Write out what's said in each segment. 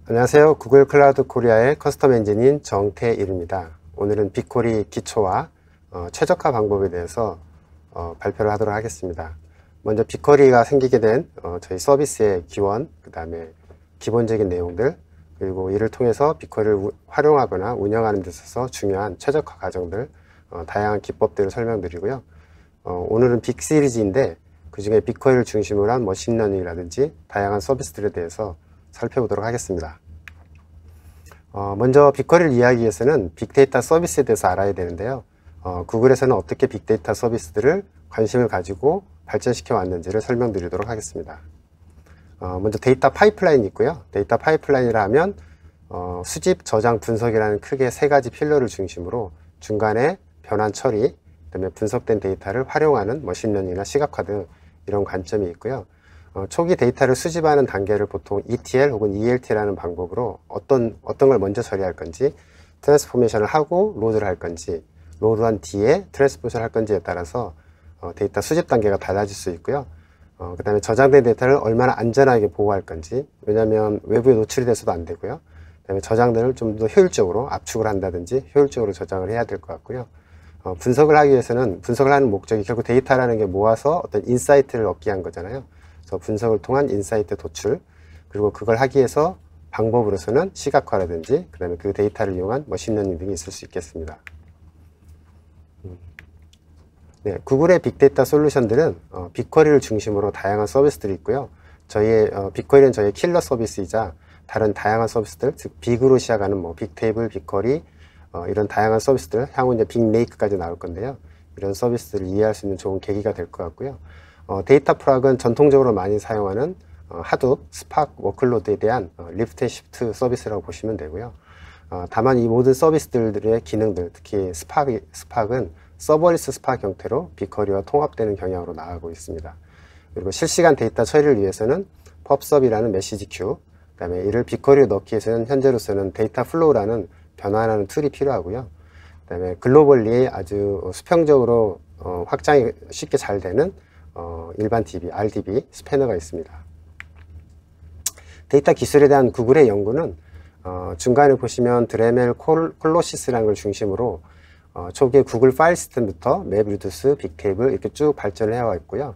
안녕하세요. 구글 클라우드 코리아의 커스텀 엔지니어인 정태일입니다. 오늘은 빅쿼리 기초와 최적화 방법에 대해서 발표를 하도록 하겠습니다. 먼저 빅쿼리가 생기게 된 저희 서비스의 기원, 그 다음에 기본적인 내용들, 그리고 이를 통해서 빅쿼리를 활용하거나 운영하는 데 있어서 중요한 최적화 과정들, 다양한 기법들을 설명드리고요. 오늘은 빅 시리즈인데 그 중에 빅쿼리를 중심으로 한 머신러닝이라든지 다양한 서비스들에 대해서 살펴보도록 하겠습니다. 먼저 빅쿼리를 이해하기 위해서는 빅데이터 서비스에 대해서 알아야 되는데요. 구글에서는 어떻게 빅데이터 서비스들을 관심을 가지고 발전시켜 왔는지를 설명드리도록 하겠습니다. 먼저 데이터 파이프라인이 있고요. 데이터 파이프라인이라 하면 수집, 저장, 분석이라는 크게 세 가지 필러를 중심으로 중간에 변환 처리, 그다음에 분석된 데이터를 활용하는 머신러닝이나 시각화 등 이런 관점이 있고요. 초기 데이터를 수집하는 단계를 보통 ETL 혹은 ELT라는 방법으로 어떤 걸 먼저 처리할 건지, 트랜스포메이션을 하고 로드를 할 건지, 로드한 뒤에 트랜스포메이션을 할 건지에 따라서 데이터 수집 단계가 달라질 수 있고요. 그 다음에 저장된 데이터를 얼마나 안전하게 보호할 건지, 왜냐하면 외부에 노출이 돼서도 안 되고요. 그 다음에 저장들을 좀 더 효율적으로 압축을 한다든지 효율적으로 저장을 해야 될 것 같고요. 분석을 하기 위해서는 분석을 하는 목적이 결국 데이터라는 게 모아서 어떤 인사이트를 얻기 위한 거잖아요. 그래서 분석을 통한 인사이트 도출, 그리고 그걸 하기 위해서 방법으로서는 시각화라든지 그 다음에 그 데이터를 이용한 머신러닝 등이 있을 수 있겠습니다. 네, 구글의 빅데이터 솔루션들은 빅쿼리를 중심으로 다양한 서비스들이 있고요. 저희의 빅쿼리는 저희의 킬러 서비스이자 다른 다양한 서비스들, 즉 빅으로 시작하는 빅테이블, 빅쿼리 이런 다양한 서비스들, 향후 이제 빅레이크까지 나올 건데요. 이런 서비스들을 이해할 수 있는 좋은 계기가 될 것 같고요. 데이터 프락은 전통적으로 많이 사용하는 하둡, 스파크 워클로드에 대한 리프트 앤 시프트 서비스라고 보시면 되고요. 다만 이 모든 서비스들의 기능들, 특히 스파크는 서버리스 스파크 형태로 빅쿼리와 통합되는 경향으로 나아가고 있습니다. 그리고 실시간 데이터 처리를 위해서는 펍섭이라는 메시지 큐, 그 다음에 이를 빅쿼리에 넣기 위해서는 현재로서는 데이터 플로우라는 변환하는 툴이 필요하고요. 그 다음에 글로벌리 아주 수평적으로 확장이 쉽게 잘 되는 일반 DB, RDB 스패너가 있습니다. 데이터 기술에 대한 구글의 연구는 중간에 보시면 드레멜 콜로시스라는 걸 중심으로 초기에 구글 파일 시스템부터 맵 리듀스, 빅테이블 이렇게 쭉 발전을 해왔고요.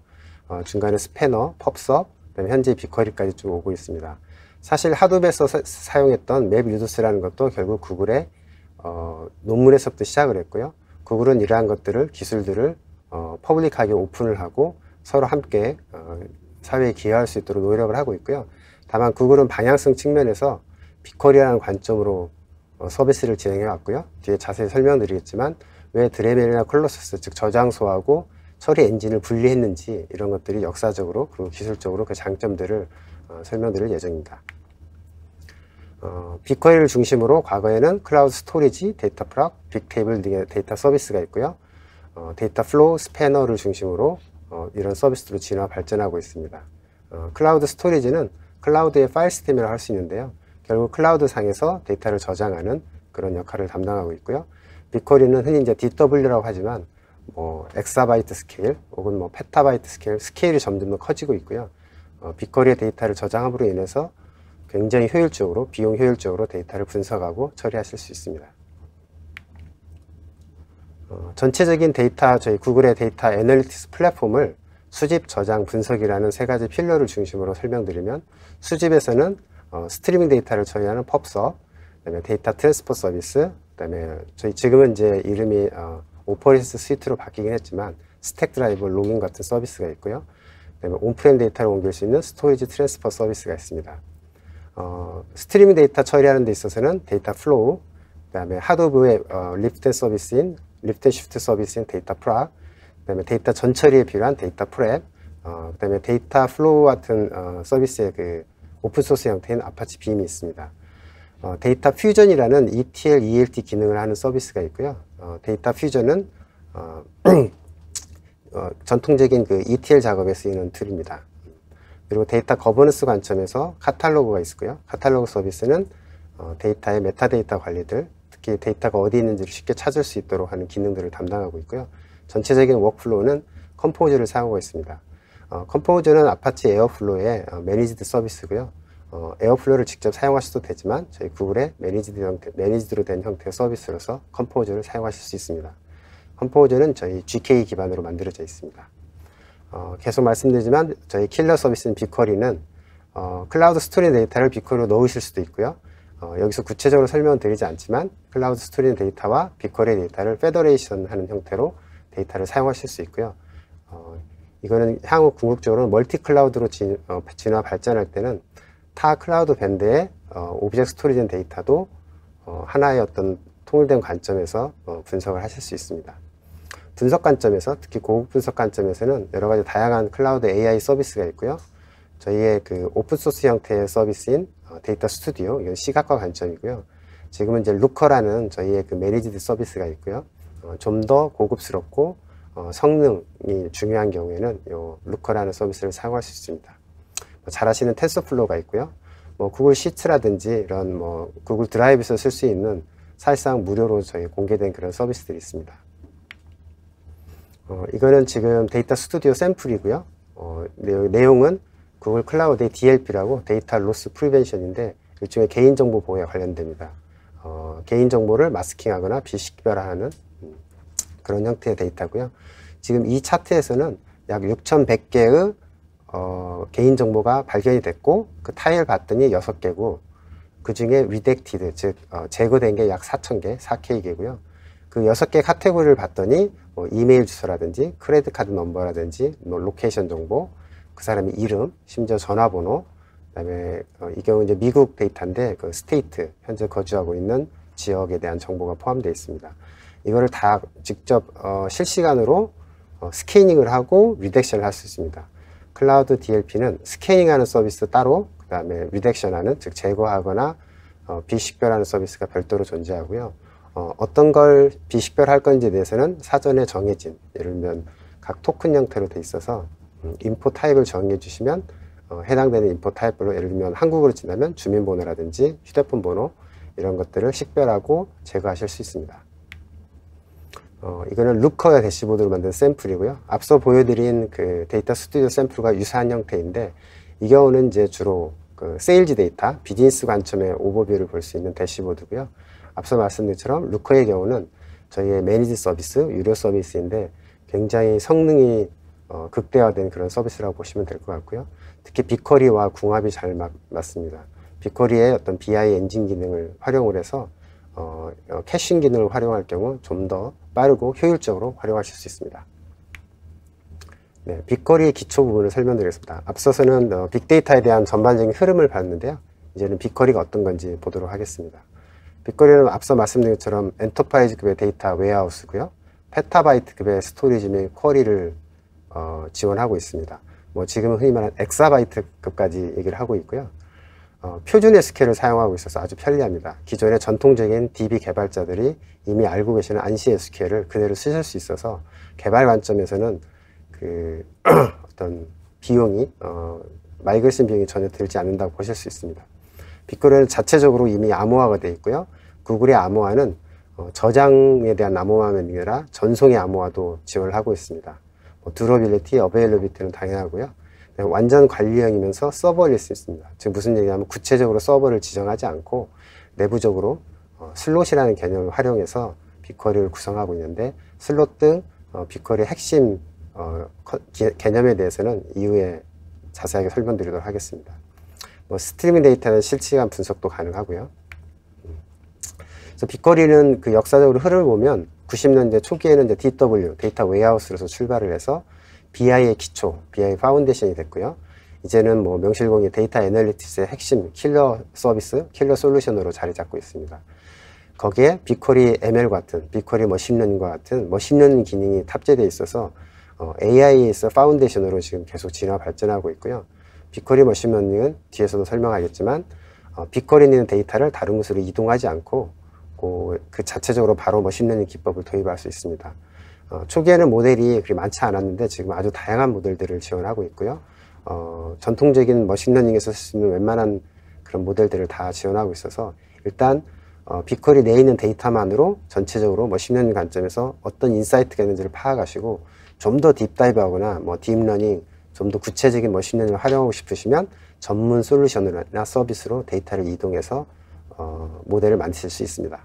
중간에 스패너, 펍섭, 그다음에 현재 빅쿼리까지 쭉 오고 있습니다. 사실 하둡에서 사용했던 맵 리듀스라는 것도 결국 구글의 논문에서부터 시작을 했고요. 구글은 이러한 것들을, 기술들을 퍼블릭하게 오픈을 하고 서로 함께 사회에 기여할 수 있도록 노력을 하고 있고요. 다만 구글은 방향성 측면에서 빅쿼리라는 관점으로 서비스를 진행해 왔고요. 뒤에 자세히 설명드리겠지만 왜 드레멜이나 콜로시스, 즉 저장소하고 처리 엔진을 분리했는지 이런 것들이 역사적으로 그리고 기술적으로 그 장점들을 설명드릴 예정입니다. 빅쿼리를 중심으로 과거에는 클라우드 스토리지, 데이터 프락, 빅테이블 등의 데이터 서비스가 있고요. 데이터 플로우, 스패너를 중심으로 이런 서비스로 진화 발전하고 있습니다. 클라우드 스토리지는 클라우드의 파일 시스템이라고 할 수 있는데요. 결국 클라우드 상에서 데이터를 저장하는 그런 역할을 담당하고 있고요. 빅쿼리는 흔히 이제 DW라고 하지만 엑사바이트 스케일 혹은 페타바이트 스케일이 점점 더 커지고 있고요. 빅쿼리의 데이터를 저장함으로 인해서 굉장히 효율적으로, 비용 효율적으로 데이터를 분석하고 처리하실 수 있습니다. 전체적인 데이터, 저희 구글의 데이터 애널리틱스 플랫폼을 수집, 저장, 분석이라는 세 가지 필러를 중심으로 설명드리면, 수집에서는 스트리밍 데이터를 처리하는 펍섭, 그다음에 데이터 트랜스포 서비스, 그다음에 저희 지금은 이제 이름이 오퍼레이스 스위트로 바뀌긴 했지만 스택 드라이브 로깅 같은 서비스가 있고요. 그다음에 온프레임 데이터를 옮길 수 있는 스토리지 트랜스퍼 서비스가 있습니다. 스트리밍 데이터 처리하는 데 있어서는 데이터 플로우, 그다음에 하드웨어의 리프트 서비스인 리프트 시프트 서비스인 데이터 프락, 그다음에 데이터 전처리에 필요한 데이터 프랩, 그다음에 데이터 플로우 같은 서비스의 그 오픈소스 형태인 아파치 빔이 있습니다. 데이터 퓨전이라는 ETL, ELT 기능을 하는 서비스가 있고요. 데이터 퓨전은 전통적인 그 ETL 작업에 쓰이는 툴입니다. 그리고 데이터 거버넌스 관점에서 카탈로그가 있고요. 카탈로그 서비스는 데이터의 메타데이터 관리들, 특히 데이터가 어디 있는지를 쉽게 찾을 수 있도록 하는 기능들을 담당하고 있고요. 전체적인 워크플로우는 컴포즈를 사용하고 있습니다. 컴포즈는 아파치 에어플로우의 매니지드 서비스고요. 에어플로우를 직접 사용하셔도 되지만 저희 구글의 매니지드로 된 형태의 서비스로서 컴포저를 사용하실 수 있습니다. 컴포저는 저희 GK 기반으로 만들어져 있습니다. 계속 말씀드리지만 저희 킬러 서비스인 빅쿼리는 클라우드 스토리 데이터를 빅쿼리로 넣으실 수도 있고요. 여기서 구체적으로 설명은 드리지 않지만 클라우드 스토리 데이터와 빅쿼리 데이터를 페더레이션 하는 형태로 데이터를 사용하실 수 있고요. 이거는 향후 궁극적으로 멀티 클라우드로 진화 발전할 때는 타 클라우드 밴드의 오브젝트 스토리된 데이터도 하나의 어떤 통일된 관점에서 분석을 하실 수 있습니다. 분석 관점에서, 특히 고급 분석 관점에서는 여러 가지 다양한 클라우드 AI 서비스가 있고요. 저희의 그 오픈소스 형태의 서비스인 데이터 스튜디오, 이건 시각화 관점이고요. 지금은 이제 루커라는 저희의 그 매니지드 서비스가 있고요. 좀 더 고급스럽고 성능이 중요한 경우에는 요 루커라는 서비스를 사용할 수 있습니다. 잘 아시는 텐서플로우가 있고요. 구글 시트라든지 이런 구글 드라이브에서 쓸 수 있는 사실상 무료로 저희 공개된 그런 서비스들이 있습니다. 이거는 지금 데이터 스튜디오 샘플이고요. 내용은 구글 클라우드의 DLP라고 데이터 로스 프리벤션인데 일종의 개인정보 보호에 관련됩니다. 개인정보를 마스킹하거나 비식별화하는 그런 형태의 데이터고요. 지금 이 차트에서는 약 6,100개의 개인정보가 발견이 됐고 그 타일 봤더니 6개고 그 중에 리덱티드, 즉 제거된 게 약 4,000개, 4K개고요. 그 6개 카테고리를 봤더니 이메일 주소라든지 크레딧 카드 넘버라든지 로케이션 정보, 그 사람의 이름, 심지어 전화번호, 그다음에 이 경우 이제 미국 데이터인데 그 스테이트, 현재 거주하고 있는 지역에 대한 정보가 포함되어 있습니다. 이거를 다 직접 실시간으로 스캐닝을 하고 리덱션을 할 수 있습니다. 클라우드 DLP는 스캐닝하는 서비스 따로, 그 다음에 리덱션하는, 즉 제거하거나 비식별하는 서비스가 별도로 존재하고요. 어떤 걸 비식별할 건지에 대해서는 사전에 정해진, 예를 들면 각 토큰 형태로 돼 있어서 인포 타입을 정해 주시면 해당되는 인포 타입별로, 예를 들면 한국으로 친다면 주민번호라든지 휴대폰 번호, 이런 것들을 식별하고 제거하실 수 있습니다. 이거는 루커의 대시보드로 만든 샘플이고요. 앞서 보여드린 그 데이터 스튜디오 샘플과 유사한 형태인데, 이 경우는 이제 주로 그 세일즈 데이터, 비즈니스 관점의 오버뷰를 볼 수 있는 대시보드고요. 앞서 말씀드린 것처럼 루커의 경우는 저희의 매니지 서비스, 유료 서비스인데 굉장히 성능이 극대화된 그런 서비스라고 보시면 될 것 같고요. 특히 빅쿼리와 궁합이 잘 맞습니다. 빅쿼리의 어떤 BI 엔진 기능을 활용을 해서 캐싱 기능을 활용할 경우 좀 더 빠르고 효율적으로 활용하실 수 있습니다. 네, 빅쿼리의 기초 부분을 설명드리겠습니다. 앞서서는 빅데이터에 대한 전반적인 흐름을 봤는데요. 이제는 빅쿼리가 어떤 건지 보도록 하겠습니다. 빅쿼리는 앞서 말씀드린 것처럼 엔터프라이즈급의 데이터 웨어하우스고요. 페타바이트급의 스토리지 및 쿼리를 지원하고 있습니다. 지금은 흔히 말하는 엑사바이트급까지 얘기를 하고 있고요. 표준 SQL을 사용하고 있어서 아주 편리합니다. 기존의 전통적인 DB 개발자들이 이미 알고 계시는 안시 SQL을 그대로 쓰실 수 있어서 개발 관점에서는 그 어떤 비용이 마이그레이션 비용이 전혀 들지 않는다고 보실 수 있습니다. 빅쿼리는 자체적으로 이미 암호화가 되어 있고요. 구글의 암호화는 저장에 대한 암호화가 아니라 전송의 암호화도 지원을 하고 있습니다. 듀러빌리티, 어베일러비티는 당연하고요. 완전 관리형이면서 서버리스 있습니다. 즉 무슨 얘기냐면 구체적으로 서버를 지정하지 않고 내부적으로 슬롯이라는 개념을 활용해서 빅쿼리를 구성하고 있는데, 슬롯 등 빅쿼리의 핵심 개념에 대해서는 이후에 자세하게 설명드리도록 하겠습니다. 스트리밍 데이터는 실시간 분석도 가능하고요. 그래서 빅쿼리는 그 역사적으로 흐름을 보면 90년대 초기에는 이제 DW, 데이터 웨어하우스로서 출발을 해서 BI의 기초, BI 파운데이션이 됐고요. 이제는 명실공히 데이터 애널리틱스의 핵심 킬러 서비스, 킬러 솔루션으로 자리 잡고 있습니다. 거기에 빅쿼리 ML 같은, 빅쿼리 머신러닝과 같은 머신러닝 기능이 탑재되어 있어서 AI에서 파운데이션으로 지금 계속 진화 발전하고 있고요. 빅쿼리 머신러닝은 뒤에서도 설명하겠지만 빅쿼리는 데이터를 다른 곳으로 이동하지 않고 그 자체적으로 바로 머신러닝 기법을 도입할 수 있습니다. 초기에는 모델이 그리 많지 않았는데 지금 아주 다양한 모델들을 지원하고 있고요. 전통적인 머신러닝에서 쓸 수 있는 웬만한 그런 모델들을 다 지원하고 있어서 일단 빅쿼리 내에 있는 데이터만으로 전체적으로 머신러닝 관점에서 어떤 인사이트가 있는지를 파악하시고 좀 더 딥다이브 하거나 딥러닝, 좀 더 구체적인 머신러닝을 활용하고 싶으시면 전문 솔루션이나 서비스로 데이터를 이동해서 모델을 만드실 수 있습니다.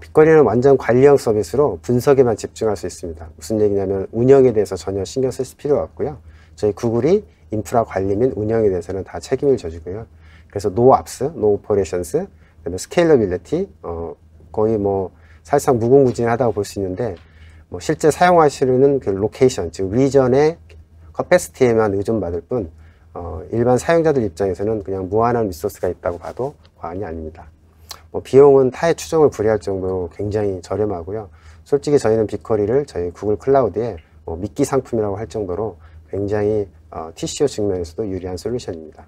빅쿼리는 완전 관리형 서비스로 분석에만 집중할 수 있습니다. 무슨 얘기냐면 운영에 대해서 전혀 신경 쓸 필요가 없고요. 저희 구글이 인프라 관리 및 운영에 대해서는 다 책임을 져주고요. 그래서 노 apps, no operations, 그다음에 스케일러빌리티, 거의 뭐 사실상 무궁무진하다고 볼 수 있는데, 뭐 실제 사용하시는 그 로케이션, 즉 리전의 커패시티에만 의존받을 뿐, 일반 사용자들 입장에서는 그냥 무한한 리소스가 있다고 봐도 과언이 아닙니다. 뭐 비용은 타의 추정을 불허할 정도로 굉장히 저렴하고요. 솔직히 저희는 빅쿼리를 저희 구글 클라우드에 미끼 상품이라고 할 정도로 굉장히 TCO 측면에서도 유리한 솔루션입니다.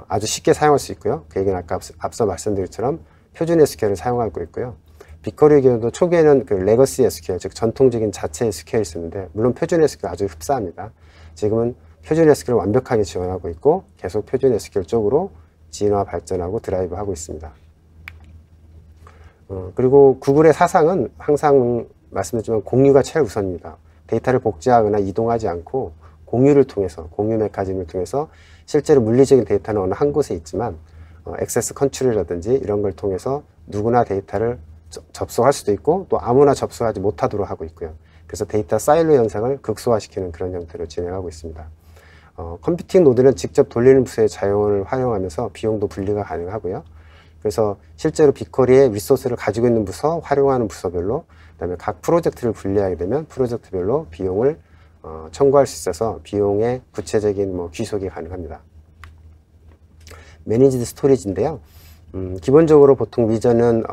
아주 쉽게 사용할 수 있고요. 그 얘기는 아까 앞서 말씀드린 것처럼 표준 SQL을 사용하고 있고요. 빅쿼리의 경우도 초기에는 그 레거시 SQL, 즉 전통적인 자체 SQL이 있었는데, 물론 표준 SQL 아주 흡사합니다. 지금은 표준 SQL을 완벽하게 지원하고 있고 계속 표준 SQL 쪽으로 진화 발전하고 드라이브하고 있습니다. 그리고 구글의 사상은 항상 말씀드렸지만 공유가 최우선입니다. 데이터를 복제하거나 이동하지 않고 공유를 통해서, 공유 메커니즘을 통해서 실제로 물리적인 데이터는 어느 한 곳에 있지만 액세스 컨트롤이라든지 이런 걸 통해서 누구나 데이터를 접속할 수도 있고 또 아무나 접속하지 못하도록 하고 있고요. 그래서 데이터 사일로 현상을 극소화시키는 그런 형태로 진행하고 있습니다. 컴퓨팅 노드는 직접 돌리는 부서의 자원을 활용하면서 비용도 분리가 가능하고요. 그래서 실제로 빅쿼리의 리소스를 가지고 있는 부서, 활용하는 부서별로, 그다음에 각 프로젝트를 분리하게 되면 프로젝트별로 비용을 청구할 수 있어서 비용의 구체적인 귀속이 가능합니다. 매니지드 스토리지인데요. 기본적으로 보통 리전은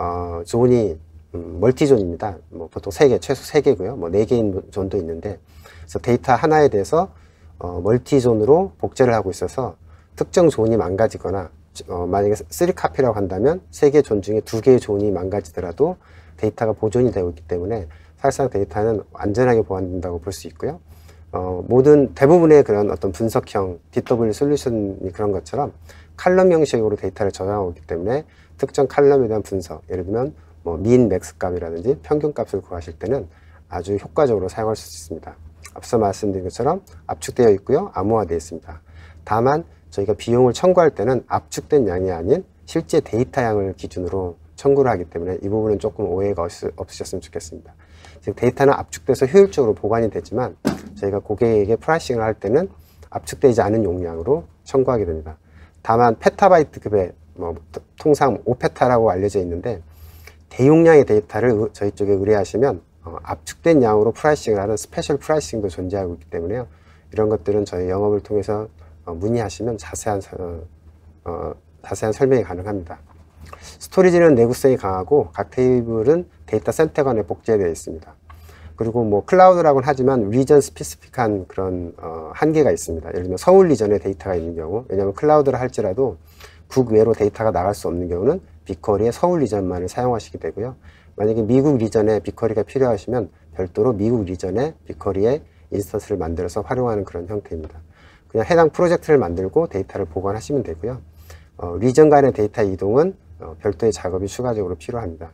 존이 멀티존입니다. 보통 3개, 최소 3개고요. 4개인 존도 있는데, 그래서 데이터 하나에 대해서 멀티존으로 복제를 하고 있어서 특정 존이 망가지거나 만약에 3카피라고 한다면 3개 존 중에 2개의 존이 망가지더라도 데이터가 보존이 되고 있기 때문에 사실상 데이터는 안전하게 보관된다고 볼 수 있고요. 대부분의 그런 어떤 분석형 DW 솔루션이 그런 것처럼 칼럼 형식으로 데이터를 저장하고 있기 때문에 특정 칼럼에 대한 분석, 예를 들면 민, 맥스 값이라든지 평균 값을 구하실 때는 아주 효과적으로 사용할 수 있습니다. 앞서 말씀드린 것처럼 압축되어 있고요. 암호화되어 있습니다. 다만 저희가 비용을 청구할 때는 압축된 양이 아닌 실제 데이터 양을 기준으로 청구를 하기 때문에 이 부분은 조금 오해가 없으셨으면 좋겠습니다. 즉 데이터는 압축돼서 효율적으로 보관이 되지만 저희가 고객에게 프라이싱을 할 때는 압축되지 않은 용량으로 청구하게 됩니다. 다만 페타바이트급의 통상 5페타라고 알려져 있는데 대용량의 데이터를 저희 쪽에 의뢰하시면 압축된 양으로 프라이싱을 하는 스페셜 프라이싱도 존재하고 있기 때문에요. 이런 것들은 저희 영업을 통해서 문의하시면 자세한 설명이 가능합니다. 스토리지는 내구성이 강하고 각 테이블은 데이터 센터 간에 복제되어 있습니다. 그리고 클라우드라고는 하지만 리전 스피시픽한 그런 한계가 있습니다. 예를 들면 서울 리전에 데이터가 있는 경우, 왜냐하면 클라우드를 할지라도 국외로 데이터가 나갈 수 없는 경우는 빅쿼리의 서울 리전만을 사용하시게 되고요. 만약에 미국 리전에 빅쿼리가 필요하시면 별도로 미국 리전에 빅쿼리의 인스턴스를 만들어서 활용하는 그런 형태입니다. 그냥 해당 프로젝트를 만들고 데이터를 보관하시면 되고요. 리전 간의 데이터 이동은 별도의 작업이 추가적으로 필요합니다.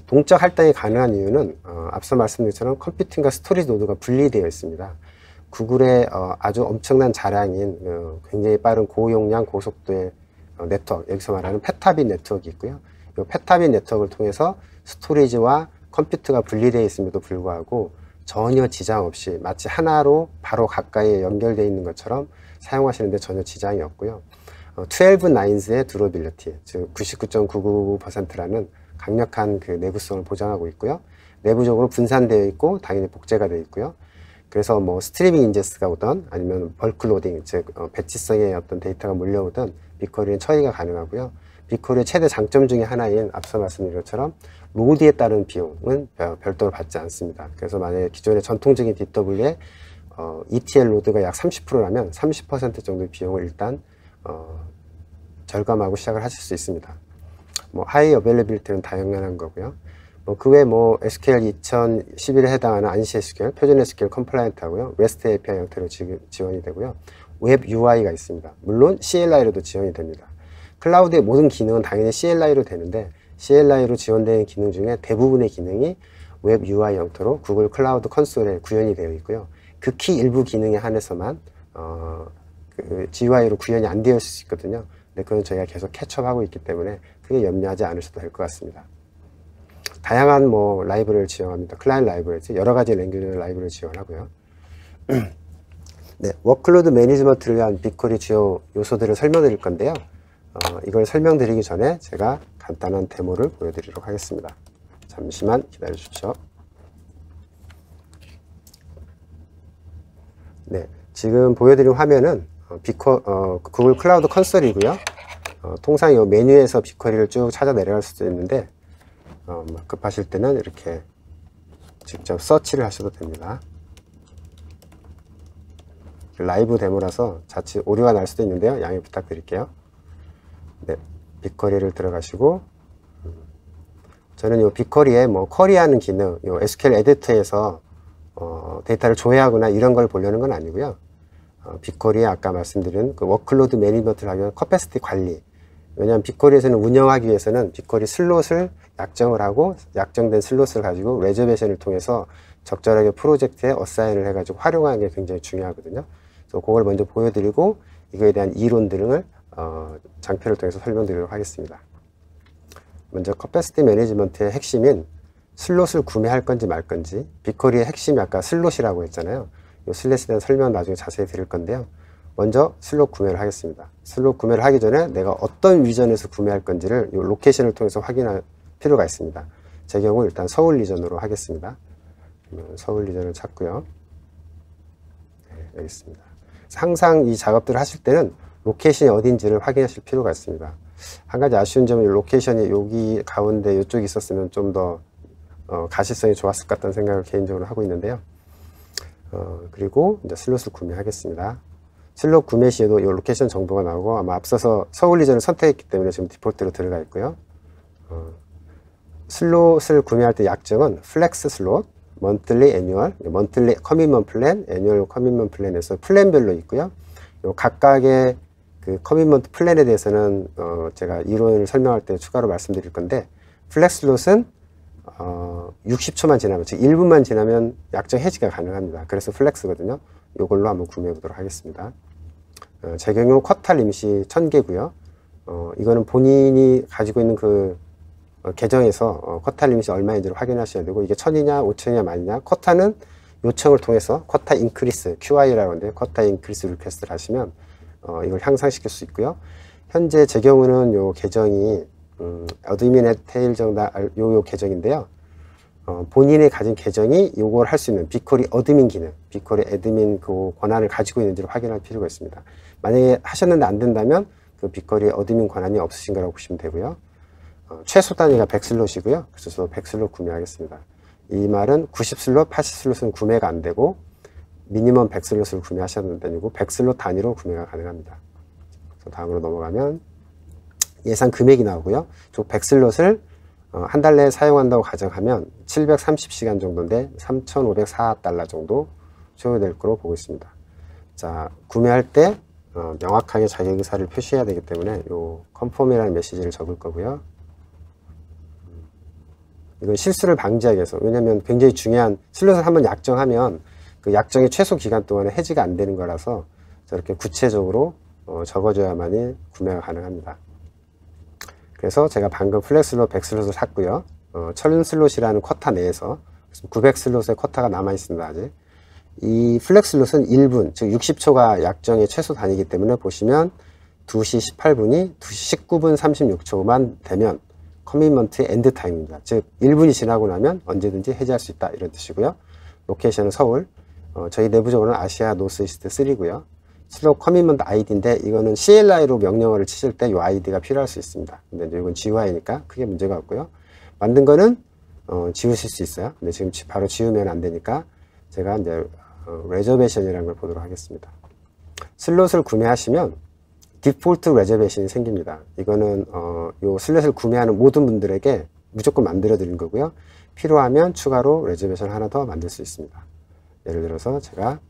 동적 할당이 가능한 이유는 앞서 말씀드린 것처럼 컴퓨팅과 스토리지 노드가 분리되어 있습니다. 구글의 아주 엄청난 자랑인 굉장히 빠른 고용량 고속도의 네트워크, 여기서 말하는 페타빗 네트워크가 있고요. 이 페타빗 네트워크를 통해서 스토리지와 컴퓨터가 분리되어 있음에도 불구하고 전혀 지장 없이 마치 하나로 바로 가까이에 연결되어 있는 것처럼 사용하시는데 전혀 지장이 없고요. 12나인스의 두러빌리티, 즉 99.999%라는 강력한 그 내구성을 보장하고 있고요. 내부적으로 분산되어 있고 당연히 복제가 되어 있고요. 그래서 스트리밍 인제스가 오던 아니면 벌크 로딩, 즉 배치성의 어떤 데이터가 몰려오던 빅쿼리는 처리가 가능하고요. 빅쿼리의 최대 장점 중에 하나인 앞서 말씀드린 것처럼 로드에 따른 비용은 별도로 받지 않습니다. 그래서 만약에 기존의 전통적인 DW의 ETL 로드가 약 30%라면 30% 정도의 비용을 일단 절감하고 시작을 하실 수 있습니다. 하이 어베일러빌리티는 당연한 거고요. 그 외 SQL 2011에 해당하는 안시 SQL, 표준 SQL 컴플라이언트 하고요. REST API 형태로 지원이 되고요. 웹 UI가 있습니다. 물론 CLI로도 지원이 됩니다. 클라우드의 모든 기능은 당연히 CLI로 되는데 CLI로 지원되는 기능 중에 대부분의 기능이 웹 UI 형태로 구글 클라우드 컨솔에 구현이 되어 있고요. 극히 일부 기능에 한해서만 그 GUI로 구현이 안 되어 있을 수 있거든요. 근데 그건 저희가 계속 캐치업하고 있기 때문에 크게 염려하지 않으셔도 될 것 같습니다. 다양한 뭐 라이브러리를 지원합니다. 클라이언트 라이브러리, 여러 가지 랭귀지 라이브러리를 지원하고요. 네, 워크로드 매니지먼트를 위한 빅쿼리 주요 요소들을 설명드릴 건데요. 이걸 설명드리기 전에 제가 간단한 데모를 보여드리도록 하겠습니다. 잠시만 기다려 주십시오. 네, 지금 보여드린 화면은 구글 클라우드 컨솔이고요. 통상 이 메뉴에서 빅쿼리를 쭉 찾아 내려갈 수도 있는데 급하실 때는 이렇게 직접 서치를 하셔도 됩니다. 라이브 데모라서 자칫 오류가 날 수도 있는데요. 양해 부탁드릴게요. 네, 빅쿼리를 들어가시고 저는 이 빅쿼리에 뭐 쿼리하는 기능, 이 SQL 에디터에서 데이터를 조회하거나 이런 걸 보려는 건 아니고요. 빅쿼리에 아까 말씀드린 그 워크로드 매니지먼트를 하기 위한 커패시티 관리. 왜냐하면 빅쿼리에서는 운영하기 위해서는 빅쿼리 슬롯을 약정을 하고 약정된 슬롯을 가지고 레저베이션을 통해서 적절하게 프로젝트에 어사인을 해가지고 활용하는 게 굉장히 중요하거든요. 그래서 그걸 먼저 보여드리고 이거에 대한 이론 등을 장표를 통해서 설명드리도록 하겠습니다. 먼저 커패시티 매니지먼트의 핵심인 슬롯을 구매할 건지 말 건지, 빅쿼리의 핵심이 아까 슬롯이라고 했잖아요. 이 슬롯에 대한 설명은 나중에 자세히 드릴 건데요. 먼저 슬롯 구매를 하겠습니다. 슬롯 구매를 하기 전에 내가 어떤 리전에서 구매할 건지를 이 로케이션을 통해서 확인할 필요가 있습니다. 제 경우 일단 서울 리전으로 하겠습니다. 서울 리전을 찾고요. 네, 여기 있습니다. 항상 이 작업들을 하실 때는 로케이션이 어딘지를 확인하실 필요가 있습니다. 한 가지 아쉬운 점은 로케이션이 여기 가운데 이쪽에 있었으면 좀 더 가시성이 좋았을 것 같다는 생각을 개인적으로 하고 있는데요. 그리고 이제 슬롯을 구매하겠습니다. 슬롯 구매 시에도 이 로케이션 정보가 나오고 아마 앞서서 서울 리전을 선택했기 때문에 지금 디폴트로 들어가 있고요. 슬롯을 구매할 때 약정은 플렉스 슬롯, monthly, annual, monthly 커밋먼트 플랜, annual 커밋먼트 플랜에서 플랜별로 있고요. 요 각각의 그 커밋먼트 플랜에 대해서는 제가 이론을 설명할 때 추가로 말씀드릴 건데, 플렉스 슬롯은 60초만 지나면, 즉 1분만 지나면 약정 해지가 가능합니다. 그래서 플렉스거든요. 이걸로 한번 구매해 보도록 하겠습니다. 제 경우 쿼터 리밋이 1000개고요. 이거는 본인이 가지고 있는 그 계정에서 쿼터 리밋이 얼마인지를 확인하셔야 되고, 이게 1000이냐 5000이냐 만이냐, 쿼터는 요청을 통해서 쿼터 인크리스, QI라고 하는데 쿼터 인크리스 리퀘스트를 하시면 이걸 향상시킬 수 있고요. 현재 제 경우는 요 계정이 어드민 테일 정도 요 계정인데요. 본인이 가진 계정이 요걸 할 수 있는 빅쿼리 어드민 기능, 빅쿼리 애드민 그 권한을 가지고 있는지를 확인할 필요가 있습니다. 만약에 하셨는데 안 된다면 그 빅쿼리 어드민 권한이 없으신 거라고 보시면 되고요. 최소 단위가 100슬롯이고요. 그래서 100슬롯 구매하겠습니다. 이 말은 90슬롯, 80슬롯은 구매가 안 되고 미니멈 100슬롯을 구매하셨는데 아니고 100슬롯 단위로 구매가 가능합니다. 그래서 다음으로 넘어가면 예상 금액이 나오고요. 저 100슬롯을 한 달 내에 사용한다고 가정하면 730시간 정도인데 3,504달러 정도 소요될 거로 보고 있습니다. 자, 구매할 때 명확하게 자기 의사를 표시해야 되기 때문에 요 컨펌이라는 메시지를 적을 거고요. 이건 실수를 방지하기 위해서, 왜냐면 굉장히 중요한 슬롯을 한번 약정하면 그 약정의 최소 기간 동안에 해지가 안 되는 거라서 저렇게 구체적으로 적어줘야만이 구매가 가능합니다. 그래서 제가 방금 플렉슬롯 100슬롯을 샀고요. 1000슬롯이라는 쿼터 내에서 900슬롯의 쿼터가 남아있습니다. 아직. 이 플렉슬롯은 1분, 즉 60초가 약정의 최소 단위이기 때문에 보시면 2시 18분이 2시 19분 36초만 되면 커밋먼트의 엔드 타임입니다. 즉 1분이 지나고 나면 언제든지 해지할 수 있다, 이런 뜻이고요. 로케이션은 서울, 저희 내부적으로는 아시아 노스이스트 3고요. 슬롯 커밋먼트 아이디인데 이거는 CLI로 명령어를 치실 때 이 아이디가 필요할 수 있습니다. 근데 이제 이건 GUI니까 크게 문제가 없고요. 만든 거는 지우실 수 있어요. 근데 지금 바로 지우면 안 되니까 제가 이제 레저베이션이라는 걸 보도록 하겠습니다. 슬롯을 구매하시면 디폴트 레저베이션이 생깁니다. 이거는 요 슬롯을 구매하는 모든 분들에게 무조건 만들어 드린 거고요. 필요하면 추가로 레저베이션 하나 더 만들 수 있습니다. 예를 들어서 제가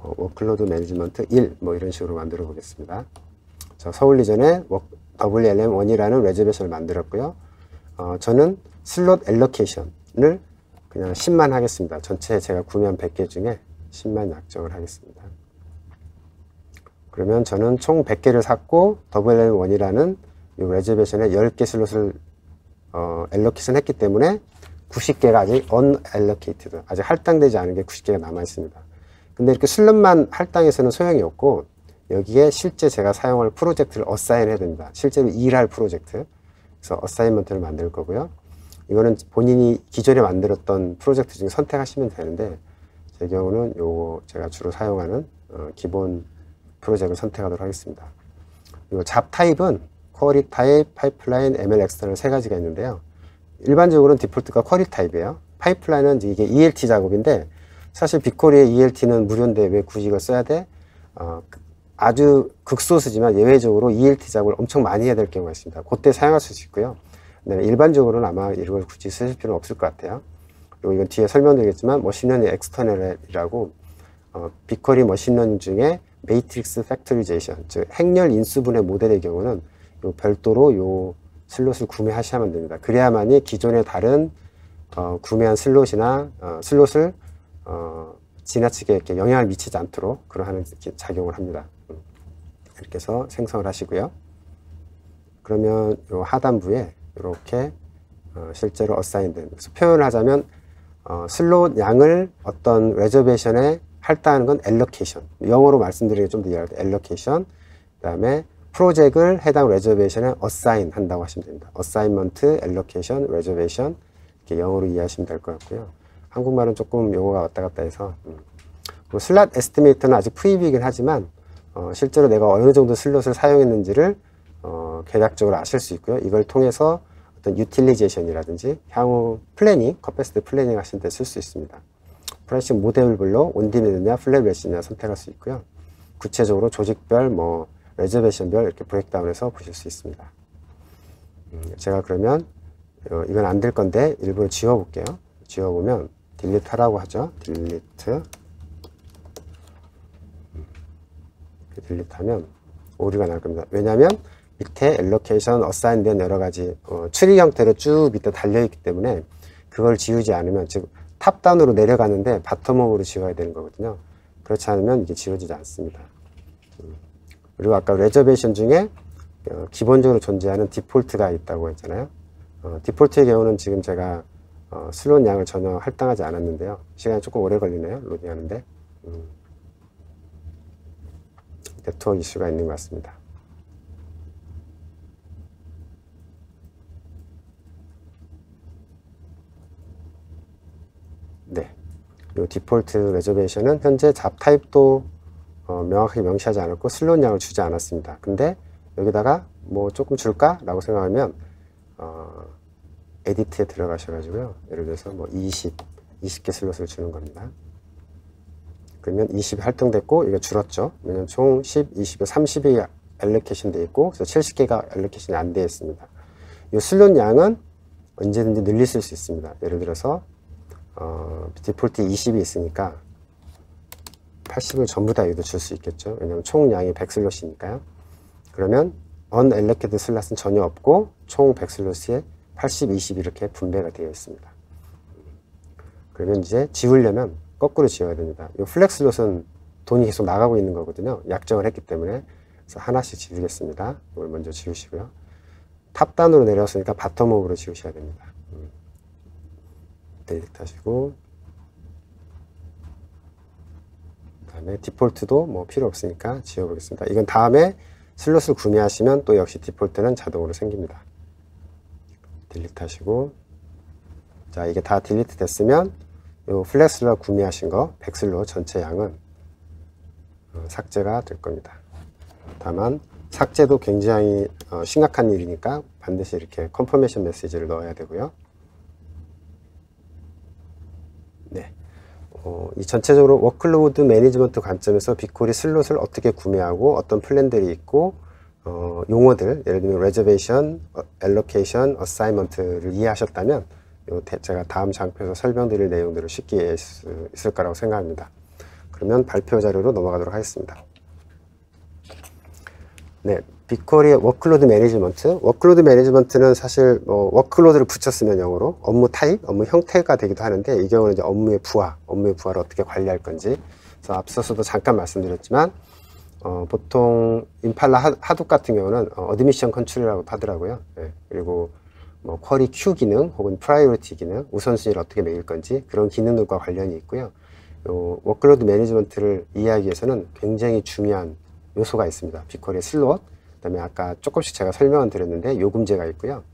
워크로드 매니지먼트 1 뭐 이런 식으로 만들어 보겠습니다. 저 서울 리전에 WLM1이라는 레저베이션을 만들었고요. 저는 슬롯 엘로케이션을 그냥 10만 하겠습니다. 전체 제가 구매한 100개 중에 10만 약정을 하겠습니다. 그러면 저는 총 100개를 샀고 WLM1이라는 이 레저베이션에 10개 슬롯을 엘로케이션 했기 때문에 90개가 아직 unallocated, 아직 할당되지 않은 게 90개가 남아 있습니다. 근데 이렇게 슬롯만 할당해서는 소용이 없고 여기에 실제 제가 사용할 프로젝트를 어사인 해야 됩니다. 실제로 일할 프로젝트. 그래서 어사인먼트를 만들 거고요. 이거는 본인이 기존에 만들었던 프로젝트 중에 선택하시면 되는데 제 경우는 요 제가 주로 사용하는 기본 프로젝트를 선택하도록 하겠습니다. 이 잡 타입은 쿼리 타입, 파이프라인, ML 엑스터널 세 가지가 있는데요. 일반적으로는 디폴트가 쿼리 타입이에요. 파이프라인은 이게 ELT 작업인데 사실 빅쿼리의 ELT는 무료인데 왜 굳이 이걸 써야 돼? 아주 극소수지만 예외적으로 ELT 작업을 엄청 많이 해야 될 경우가 있습니다. 그때 사용하실 수 있고요. 일반적으로는 아마 이걸 굳이 쓰실 필요는 없을 것 같아요. 그리고 이건 뒤에 설명드리겠지만 머신러닝 엑스터널이라고 빅쿼리 머신러닝 중에 매트릭스 팩토리제이션, 즉 행렬 인수분해 모델의 경우는 요 별도로 요 슬롯을 구매하셔야만 됩니다. 그래야만이 기존의 다른 구매한 슬롯이나 슬롯을 지나치게 이렇게 영향을 미치지 않도록 그러한 작용을 합니다. 이렇게 해서 생성을 하시고요. 그러면 요 하단부에 이렇게 실제로 어사인된, 그래서 표현을 하자면 슬롯 양을 어떤 레저베이션에 할당하는 건 allocation, 영어로 말씀드리기 좀 더 이해할 때 allocation, 그 다음에 프로젝트를 해당 레저베이션에 assign 한다고 하시면 됩니다. assignment, allocation, reservation, 이렇게 영어로 이해하시면 될 것 같고요. 한국말은 조금 용어가 왔다 갔다 해서 슬롯 에스티메이터는 아직 프리뷰이긴 하지만 실제로 내가 어느 정도 슬롯을 사용했는지를 개략적으로 아실 수 있고요. 이걸 통해서 어떤 유틸리제이션이라든지 향후 플래닝, 커패시티 플래닝 하실 때 쓸 수 있습니다. 프라이싱 모델별로 온디맨드냐 플랫 레시냐 선택할 수 있고요. 구체적으로 조직별, 레저베이션별 이렇게 브레이크다운해서 보실 수 있습니다. 제가 그러면 이건 안 될 건데 일부러 지워볼게요. 지워보면 딜리트 하라고 하죠. 딜리트 하면 오류가 날 겁니다. 왜냐하면 밑에 엘로케이션, 어사인된 여러 가지 추리 형태로 쭉 밑에 달려있기 때문에 그걸 지우지 않으면, 즉 탑다운으로 내려가는데 바텀업으로 지워야 되는 거거든요. 그렇지 않으면 이게 지워지지 않습니다. 그리고 아까 레저베이션 중에 기본적으로 존재하는 디폴트가 있다고 했잖아요. 디폴트의 경우는 지금 제가 슬롯 양을 전혀 할당하지 않았는데요. 시간이 조금 오래 걸리네요. 로딩하는데. 네트워크 이슈가 있는 것 같습니다. 네. 이 디폴트 레저베이션은 현재 잡 타입도 명확하게 명시하지 않았고 슬롯 양을 주지 않았습니다. 근데 여기다가 뭐 조금 줄까? 라고 생각하면 에디트에 들어가셔가지고요. 예를 들어서 뭐 20개 슬롯을 주는 겁니다. 그러면 20이 활동됐고 이거 줄었죠. 왜냐면 총 10, 20에 30이 알로케이션 되어 있고 그래서 70개가 알로케이션이 안 되어 있습니다. 이 슬롯 양은 언제든지 늘리실 수 있습니다. 예를 들어서 디폴트 20이 있으니까 80을 전부 다 여기도 줄 수 있겠죠. 왜냐면 총 양이 100슬롯이니까요. 그러면 unallocated 슬롯은 전혀 없고 총 100슬롯에 80, 20 이렇게 분배가 되어 있습니다. 그러면 이제 지우려면 거꾸로 지워야 됩니다. 이 플렉스 슬롯은 돈이 계속 나가고 있는 거거든요. 약정을 했기 때문에. 그래서 하나씩 지우겠습니다. 이걸 먼저 지우시고요. 탑단으로 내려왔으니까 바텀업으로 지우셔야 됩니다. 딜리트 하시고, 그 다음에 디폴트도 뭐 필요 없으니까 지워보겠습니다. 이건 다음에 슬롯을 구매하시면 또 역시 디폴트는 자동으로 생깁니다. 딜리트 하시고, 자, 이게 다 딜리트 됐으면 요 플렉슬롯 구매하신 거 100슬롯 전체 양은 삭제가 될 겁니다. 다만 삭제도 굉장히 심각한 일이니까 반드시 이렇게 컨퍼메이션 메시지를 넣어야 되고요. 네, 이 전체적으로 워크로드 매니지먼트 관점에서 빅쿼리 슬롯을 어떻게 구매하고 어떤 플랜들이 있고 용어들, 예를 들면 레저베이션, 엘로케이션, 어사이먼트를 이해하셨다면 제가 다음 장표에서 설명드릴 내용들을 쉽게 이해할 수 있을 거라고 생각합니다. 그러면 발표 자료로 넘어가도록 하겠습니다. 네, 빅쿼리의 워크로드 매니지먼트. 워크로드 매니지먼트는 사실 워크로드를 붙였으면 영어로 업무 타입, 업무 형태가 되기도 하는데 이 경우는 이제 업무의 부하를 어떻게 관리할 건지. 그래서 앞서서도 잠깐 말씀드렸지만 보통 임팔라 하둡 같은 경우는 어드미션 컨트롤이라고 하더라고요. 네, 그리고 뭐 쿼리 큐 기능 혹은 프라이오리티 기능, 우선순위를 어떻게 매길 건지 그런 기능들과 관련이 있고요. 요 워크로드 매니지먼트를 이해하기 위해서는 굉장히 중요한 요소가 있습니다. 빅쿼리의 슬롯, 그다음에 아까 조금씩 제가 설명을 드렸는데 요금제가 있고요.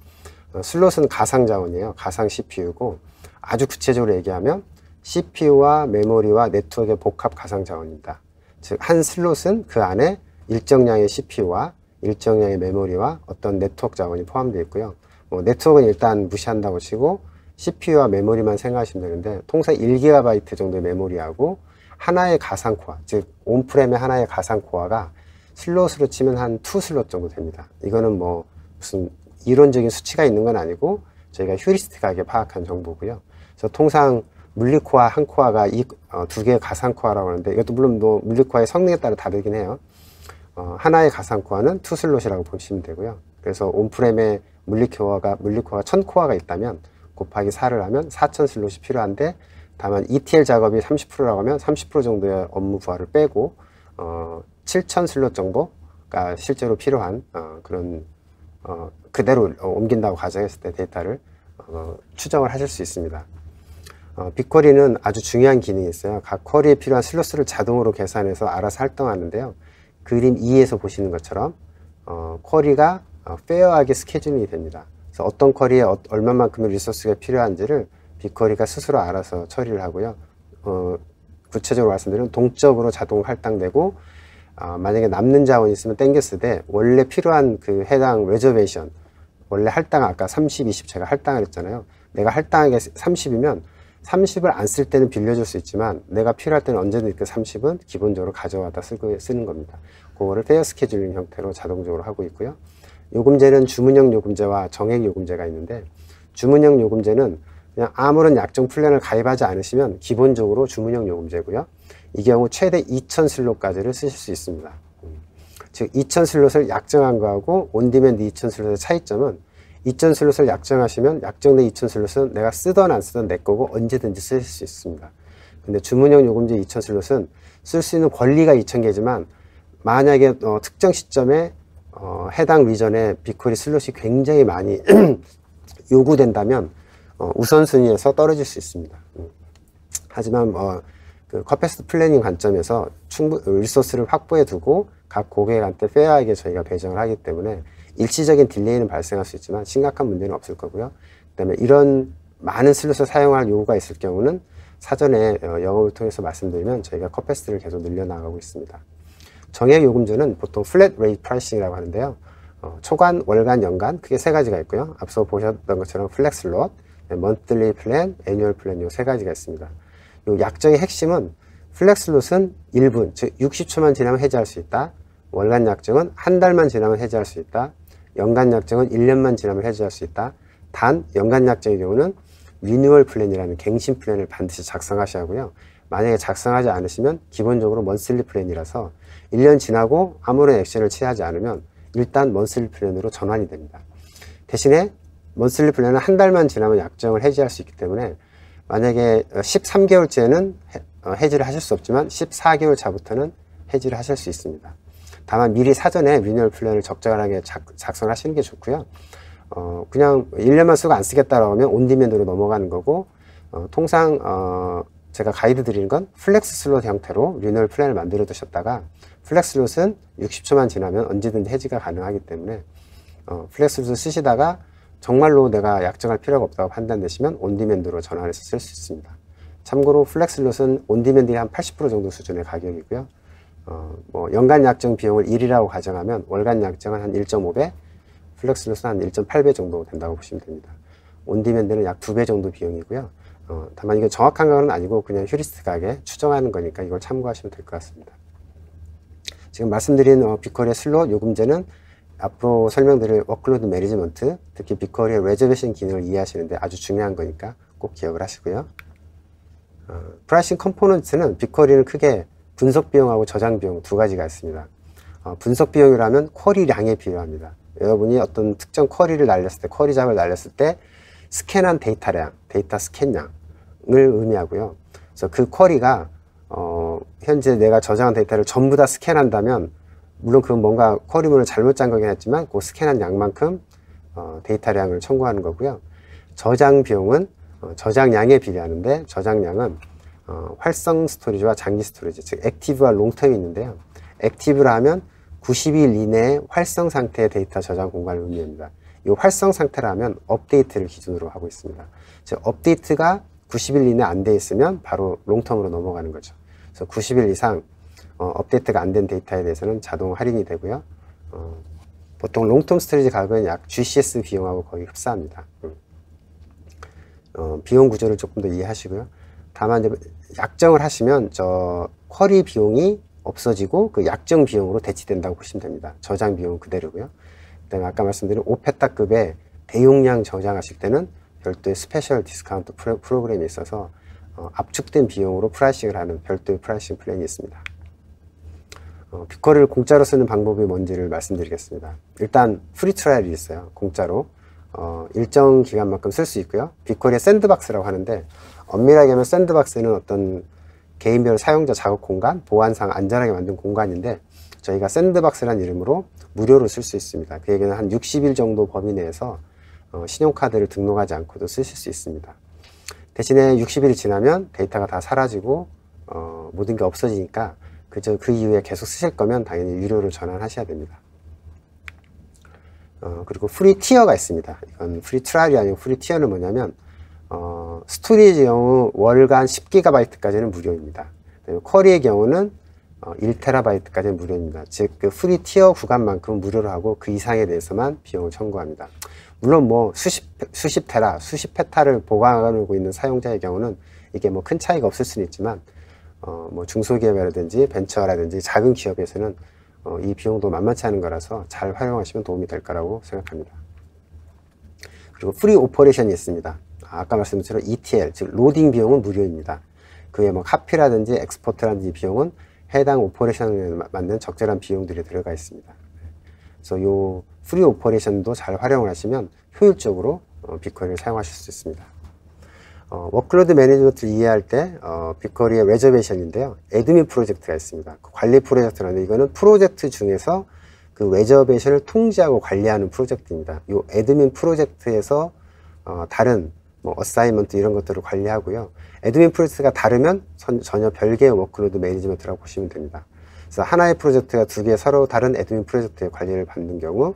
슬롯은 가상 자원이에요. 가상 CPU고 아주 구체적으로 얘기하면 CPU와 메모리와 네트워크의 복합 가상 자원입니다. 즉 한 슬롯은 그 안에 일정량의 CPU와 일정량의 메모리와 어떤 네트워크 자원이 포함되어 있고요. 네트워크는 일단 무시한다고 치고 CPU와 메모리만 생각하시면 되는데 통상 1GB 정도의 메모리하고 하나의 가상 코어, 즉 온프렘의 하나의 가상 코어가 슬롯으로 치면 한 2슬롯 정도 됩니다. 이거는 뭐 무슨 이론적인 수치가 있는 건 아니고 저희가 휴리스틱하게 파악한 정보고요. 그래서 통상 물리코어 한 코어가 두 개의 가상 코어라고 하는데 이것도 물론 뭐 물리코어의 성능에 따라 다르긴 해요. 하나의 가상 코어는 2슬롯이라고 보시면 되고요. 그래서 온프렘의 물리코어가 1000코어가 있다면 곱하기 4를 하면 4000 슬롯이 필요한데 다만 ETL 작업이 30%라고 하면 30% 정도의 업무 부하를 빼고 7000 슬롯 정도가 실제로 필요한 그런 그대로 옮긴다고 가정했을 때 데이터를 추정을 하실 수 있습니다. 빅쿼리는 아주 중요한 기능이 있어요. 각 쿼리에 필요한 슬롯을 자동으로 계산해서 알아서 활동하는데요. 그림 2에서 보시는 것처럼 쿼리가 페어하게 스케줄링이 됩니다. 그래서 어떤 쿼리에 얼마만큼의 리소스가 필요한지를 빅쿼리가 스스로 알아서 처리를 하고요. 구체적으로 말씀드리면 동적으로 자동 할당되고 만약에 남는 자원이 있으면 땡겼을 때 원래 필요한 그 해당 레저베이션, 원래 할당 아까 30, 20 제가 할당을 했잖아요. 내가 할당하게 30이면 30을 안 쓸 때는 빌려줄 수 있지만 내가 필요할 때는 언제든 그 30은 기본적으로 가져와다 쓰는 겁니다. 그거를 페어 스케줄링 형태로 자동적으로 하고 있고요. 요금제는 주문형 요금제와 정액 요금제가 있는데 주문형 요금제는 그냥 아무런 약정 플랜을 가입하지 않으시면 기본적으로 주문형 요금제고요. 이 경우 최대 2000 슬롯까지를 쓰실 수 있습니다. 즉 2000 슬롯을 약정한 거하고 온디맨드 2000 슬롯의 차이점은 2000 슬롯을 약정하시면 약정된 2000 슬롯은 내가 쓰던 안 쓰던 내 거고 언제든지 쓰실 수 있습니다. 근데 주문형 요금제 2000 슬롯은 쓸 수 있는 권리가 2000개지만 만약에 특정 시점에 해당 리전에 빅쿼리 슬롯이 굉장히 많이 요구된다면 우선순위에서 떨어질 수 있습니다. 하지만 그 커패시티 플래닝 관점에서 리소스를 확보해 두고 각 고객한테 페어하게 저희가 배정을 하기 때문에 일시적인 딜레이는 발생할 수 있지만 심각한 문제는 없을 거고요. 그다음에 이런 많은 슬롯을 사용할 요구가 있을 경우는 사전에 영업을 통해서 말씀드리면 저희가 커패시티를 계속 늘려나가고 있습니다. 정액 요금제는 보통 플랫 레이트 프라이싱이라고 하는데요. 초간, 월간, 연간 크게 세 가지가 있고요. 앞서 보셨던 것처럼 플렉스 슬롯, 먼틀리 플랜, 애뉴얼 플랜 요 세 가지가 있습니다. 요 약정의 핵심은 플렉스 슬롯은 1분, 즉 60초만 지나면 해지할 수 있다. 월간 약정은 한 달만 지나면 해지할 수 있다. 연간 약정은 1년만 지나면 해지할 수 있다. 단 연간 약정의 경우는 리뉴얼 플랜이라는 갱신 플랜을 반드시 작성하셔야 하고요. 만약에 작성하지 않으시면 기본적으로 먼슬리 플랜이라서 1년 지나고 아무런 액션을 취하지 않으면 일단 먼슬리 플랜으로 전환이 됩니다. 대신에 먼슬리 플랜은 한 달만 지나면 약정을 해지할 수 있기 때문에 만약에 13개월째는 해지를 하실 수 없지만 14개월 차부터는 해지를 하실 수 있습니다. 다만 미리 사전에 리뉴얼 플랜을 적절하게 작성하시는 게 좋고요. 그냥 1년만 쓰고 안 쓰겠다라고 하면 온디맨드로 넘어가는 거고 통상 제가 가이드 드리는 건 플렉스 슬롯 형태로 리뉴얼 플랜을 만들어 두셨다가 플렉스 슬롯은 60초만 지나면 언제든지 해지가 가능하기 때문에 플렉스 슬롯을 쓰시다가 정말로 내가 약정할 필요가 없다고 판단되시면 온디맨드로 전환해서 쓸 수 있습니다. 참고로 플렉스 슬롯은 온디맨드의 한 80% 정도 수준의 가격이고요. 뭐 연간 약정 비용을 1이라고 가정하면 월간 약정은 한 1.5배, 플렉스 슬롯은 한 1.8배 정도 된다고 보시면 됩니다. 온디맨드는 약 2배 정도 비용이고요. 다만 이게 정확한 건 아니고 그냥 휴리스틱하게 추정하는 거니까 이걸 참고하시면 될 것 같습니다. 지금 말씀드린 빅쿼리의 슬롯 요금제는 앞으로 설명드릴 워크로드 매니지먼트, 특히 빅쿼리의 레저베이션 기능을 이해하시는데 아주 중요한 거니까 꼭 기억을 하시고요. 프라이싱 컴포넌트는 빅쿼리는 크게 분석 비용하고 저장 비용 두 가지가 있습니다. 분석 비용이라면 쿼리량에 비유합니다. 여러분이 어떤 특정 쿼리를 날렸을 때, 쿼리 잡을 날렸을 때 스캔한 데이터량, 데이터 스캔량을 의미하고요. 그래서 그 쿼리가 현재 내가 저장한 데이터를 전부 다 스캔한다면, 물론 그건 뭔가 쿼리문을 잘못 짠 거긴 했지만 그 스캔한 양만큼 데이터량을 청구하는 거고요. 저장 비용은 저장량에 비례하는데, 저장량은 활성 스토리지와 장기 스토리지, 즉 액티브와 롱텀이 있는데요. 액티브라 하면 90일 이내에 활성 상태의 데이터 저장 공간을 의미합니다. 이 활성 상태라면 업데이트를 기준으로 하고 있습니다. 즉 업데이트가 90일 이내 안 돼 있으면 바로 롱텀으로 넘어가는 거죠. 그래서 90일 이상 업데이트가 안 된 데이터에 대해서는 자동 할인이 되고요. 보통 롱텀 스토리지 가격은 약 GCS 비용하고 거의 흡사합니다. 비용 구조를 조금 더 이해하시고요. 다만 이제 약정을 하시면 저 쿼리 비용이 없어지고 그 약정 비용으로 대치된다고 보시면 됩니다. 저장 비용은 그대로고요. 그다음에 아까 말씀드린 5페타급의 대용량 저장하실 때는 별도의 스페셜 디스카운트 프로그램이 있어서 압축된 비용으로 프라이싱을 하는 별도의 프라이싱 플랜이 있습니다. 빅쿼리를 공짜로 쓰는 방법이 뭔지를 말씀드리겠습니다. 일단 프리 트라이얼이 있어요. 공짜로 일정 기간만큼 쓸 수 있고요. 빅쿼리의 샌드박스라고 하는데, 엄밀하게 하면 샌드박스는 어떤 개인별 사용자 작업 공간, 보안상 안전하게 만든 공간인데, 저희가 샌드박스라는 이름으로 무료로 쓸 수 있습니다. 그 얘기는 한 60일 정도 범위 내에서 신용카드를 등록하지 않고도 쓰실 수 있습니다. 대신에 60일이 지나면 데이터가 다 사라지고 모든 게 없어지니까 그 이후에 계속 쓰실 거면 당연히 유료로 전환하셔야 됩니다. 그리고 프리 티어가 있습니다. 이건 프리 트라이얼이 아니고 프리 티어는 뭐냐면 스토리지의 경우 월간 10GB까지는 무료입니다. 쿼리의 경우는 1TB까지는 무료입니다. 즉 그 프리 티어 구간만큼 무료로 하고 그 이상에 대해서만 비용을 청구합니다. 물론 뭐 수십 테라, 수십 페타를 보관하고 있는 사용자의 경우는 이게 뭐 큰 차이가 없을 수는 있지만 뭐 중소기업이라든지 벤처라든지 작은 기업에서는 이 비용도 만만치 않은 거라서 잘 활용하시면 도움이 될 거라고 생각합니다. 그리고 프리 오퍼레이션이 있습니다. 아까 말씀드린 것처럼 ETL, 즉 로딩 비용은 무료입니다. 그에 뭐 카피라든지 엑스포트라든지 비용은 해당 오퍼레이션에 맞는 적절한 비용들이 들어가 있습니다. 그래서 요 프리 오퍼레이션도 잘 활용을 하시면 효율적으로 빅쿼리를 사용하실 수 있습니다. 워크로드 매니지먼트를 이해할 때 빅쿼리의 레저베이션인데요. 애드민 프로젝트가 있습니다. 그 관리 프로젝트라는데, 이거는 프로젝트 중에서 그 레저베이션을 통제하고 관리하는 프로젝트입니다. 이 애드민 프로젝트에서 다른 뭐 어사이먼트 이런 것들을 관리하고요. 애드민 프로젝트가 다르면 전혀 별개의 워크로드 매니지먼트라고 보시면 됩니다. 그래서 하나의 프로젝트가 두 개 서로 다른 애드민 프로젝트의 관리를 받는 경우,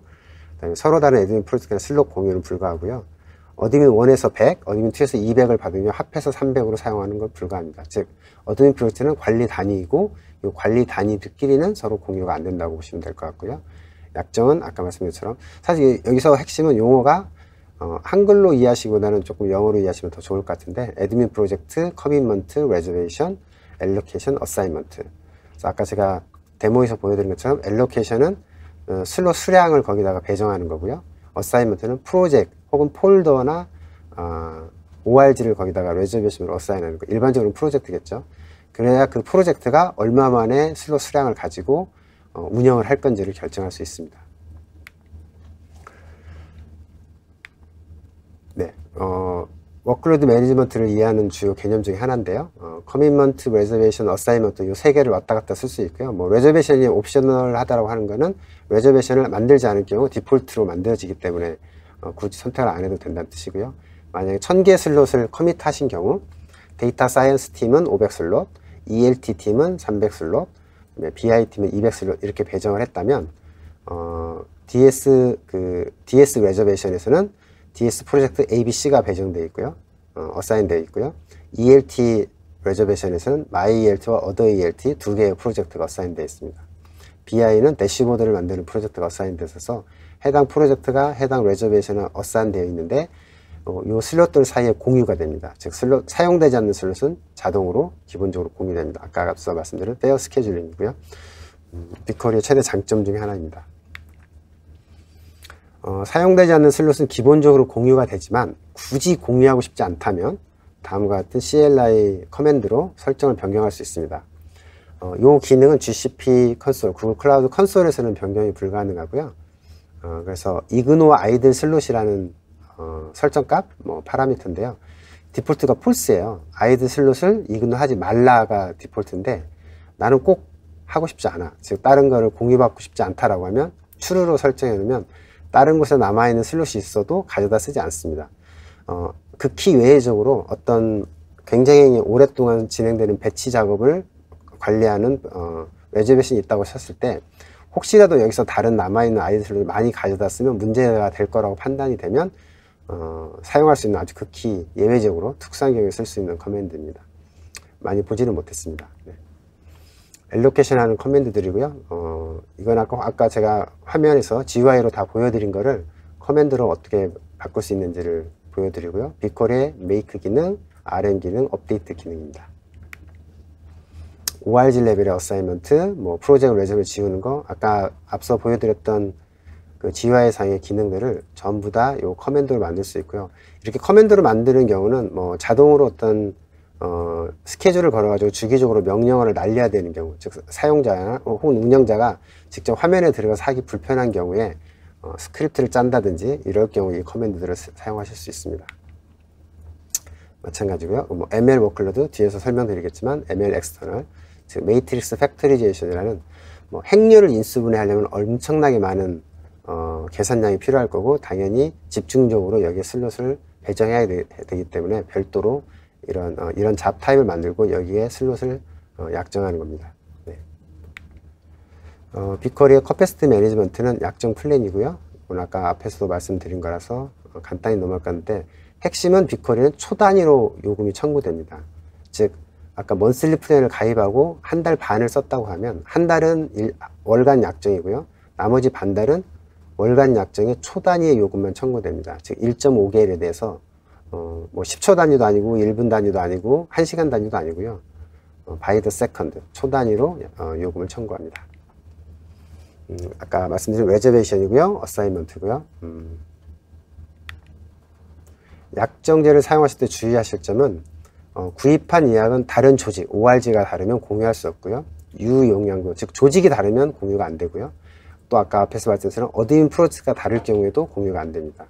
그다음에 서로 다른 애드민 프로젝트가 슬롯 공유는 불가하고요. 어드민 1에서 100, 어드민 2에서 200을 받으면 합해서 300으로 사용하는 건 불가합니다. 즉 어드민 프로젝트는 관리 단위이고, 이 관리 단위들끼리는 서로 공유가 안 된다고 보시면 될 것 같고요. 약정은 아까 말씀드린 것처럼, 사실 여기서 핵심은 용어가 한글로 이해하시기보다는 조금 영어로 이해하시면 더 좋을 것 같은데, 애드민 프로젝트, 커밋먼트, 레저베이션, 엘로케이션, 어사이먼트. 그래서 아까 제가 데모에서 보여드린 것처럼 엘로케이션은 슬롯 수량을 거기다가 배정하는 거고요. 어사이먼트는 프로젝트 혹은 폴더나 ORG를 거기다가 레저베이션으로 어사인하는 거. 일반적으로 프로젝트겠죠. 그래야 그 프로젝트가 얼마 만에 슬롯 수량을 가지고 운영을 할 건지를 결정할 수 있습니다. 네, 워크로드 매니지먼트를 이해하는 주요 개념 중에 하나인데요. 커밋먼트, 레저베이션, 어사이먼트 이 세 개를 왔다 갔다 쓸 수 있고요. 뭐 레저베이션이 옵셔널 하다라고 하는 거는 레저베이션을 만들지 않을 경우 디폴트로 만들어지기 때문에 굳이 선택을 안 해도 된다는 뜻이고요. 만약에 1000개 슬롯을 커밋 하신 경우 데이터 사이언스 팀은 500슬롯, ELT 팀은 300슬롯, BI 팀은 200슬롯 이렇게 배정을 했다면 DS 레저베이션에서는 DS 프로젝트 ABC가 배정되어 있고요. 어사인되어 있고요. ELT 레저베이션에서는 MyELT와 OtherELT 두 개의 프로젝트가 어사인되어 있습니다. BI는 대시보드를 만드는 프로젝트가 어사인되어 있어서 해당 프로젝트가 해당 레저베이션에 어사인되어 있는데 이 슬롯들 사이에 공유가 됩니다. 즉 사용되지 않는 슬롯은 자동으로 기본적으로 공유됩니다. 아까 앞서 말씀드린 페어 스케줄링이고요. 빅쿼리의 최대 장점 중에 하나입니다. 사용되지 않는 슬롯은 기본적으로 공유가 되지만 굳이 공유하고 싶지 않다면 다음과 같은 CLI 커맨드로 설정을 변경할 수 있습니다. 요 기능은 GCP 컨솔, 구글 클라우드 컨솔에서는 변경이 불가능하고요. 그래서 이그노 아이들 슬롯이라는 설정값, 파라미터인데요. 디폴트가 false예요. 아이들 슬롯을 이그노 하지 말라가 디폴트인데 나는 꼭 하고 싶지 않아. 즉 다른 거를 공유받고 싶지 않다라고 하면 true로 설정해 놓으면 다른 곳에 남아있는 슬롯이 있어도 가져다 쓰지 않습니다. 극히 외회적으로 어떤 굉장히 오랫동안 진행되는 배치 작업을 관리하는 레저베이션이 있다고 쳤을 때 혹시라도 여기서 다른 남아있는 아이들 슬롯을 많이 가져다 쓰면 문제가 될 거라고 판단이 되면 사용할 수 있는 아주 극히 예외적으로 특수한 경우에 쓸 수 있는 커맨드입니다. 많이 보지는 못했습니다. 네. 엘로케이션 하는 커맨드들이고요. 이건 아까 제가 화면에서 GUI로 다 보여드린 거를 커맨드로 어떻게 바꿀 수 있는지를 보여드리고요. 빅쿼리의 make 기능, RM 기능, 업데이트 기능입니다. ORG 레벨의 어사이먼트, 프로젝트 레저를 지우는 거, 아까 앞서 보여드렸던 그 GUI 상의 기능들을 전부 다 요 커맨드로 만들 수 있고요. 이렇게 커맨드로 만드는 경우는 자동으로 어떤 스케줄을 걸어가지고 주기적으로 명령어를 날려야 되는 경우, 즉 사용자나 혹은 운영자가 직접 화면에 들어가서 하기 불편한 경우에 스크립트를 짠다든지 이럴 경우 이 커맨드들을 사용하실 수 있습니다. 마찬가지고요. ML 워클로드 뒤에서 설명드리겠지만 ML 엑스터널, 즉 매트릭스 팩토리제이션이라는 행렬을 인수분해하려면 엄청나게 많은 계산량이 필요할 거고 당연히 집중적으로 여기에 슬롯을 배정해야 되기 때문에 별도로 이런 잡 타입을 만들고 여기에 슬롯을 약정하는 겁니다. 네. 빅쿼리의 커패시티 매니지먼트는 약정 플랜이고요. 오늘 아까 앞에서도 말씀드린 거라서 간단히 넘어갈 건데 핵심은 빅쿼리는 초 단위로 요금이 청구됩니다. 즉 아까 먼슬리 플랜을 가입하고 한 달 반을 썼다고 하면 한 달은 월간 약정이고요. 나머지 반달은 월간 약정의 초 단위의 요금만 청구됩니다. 즉 1.5개일에 대해서 10초 단위도 아니고 1분 단위도 아니고 1시간 단위도 아니고요. by the second 초 단위로 요금을 청구합니다. 아까 말씀드린 레저베이션이고요. 어사이먼트고요. 약정제를 사용하실 때 주의하실 점은 구입한 예약은 다른 조직, ORG가 다르면 공유할 수 없고요. 유용량도, 즉 조직이 다르면 공유가 안 되고요. 또 아까 앞에서 말씀드린 어드민 프로젝트가 다를 경우에도 공유가 안 됩니다.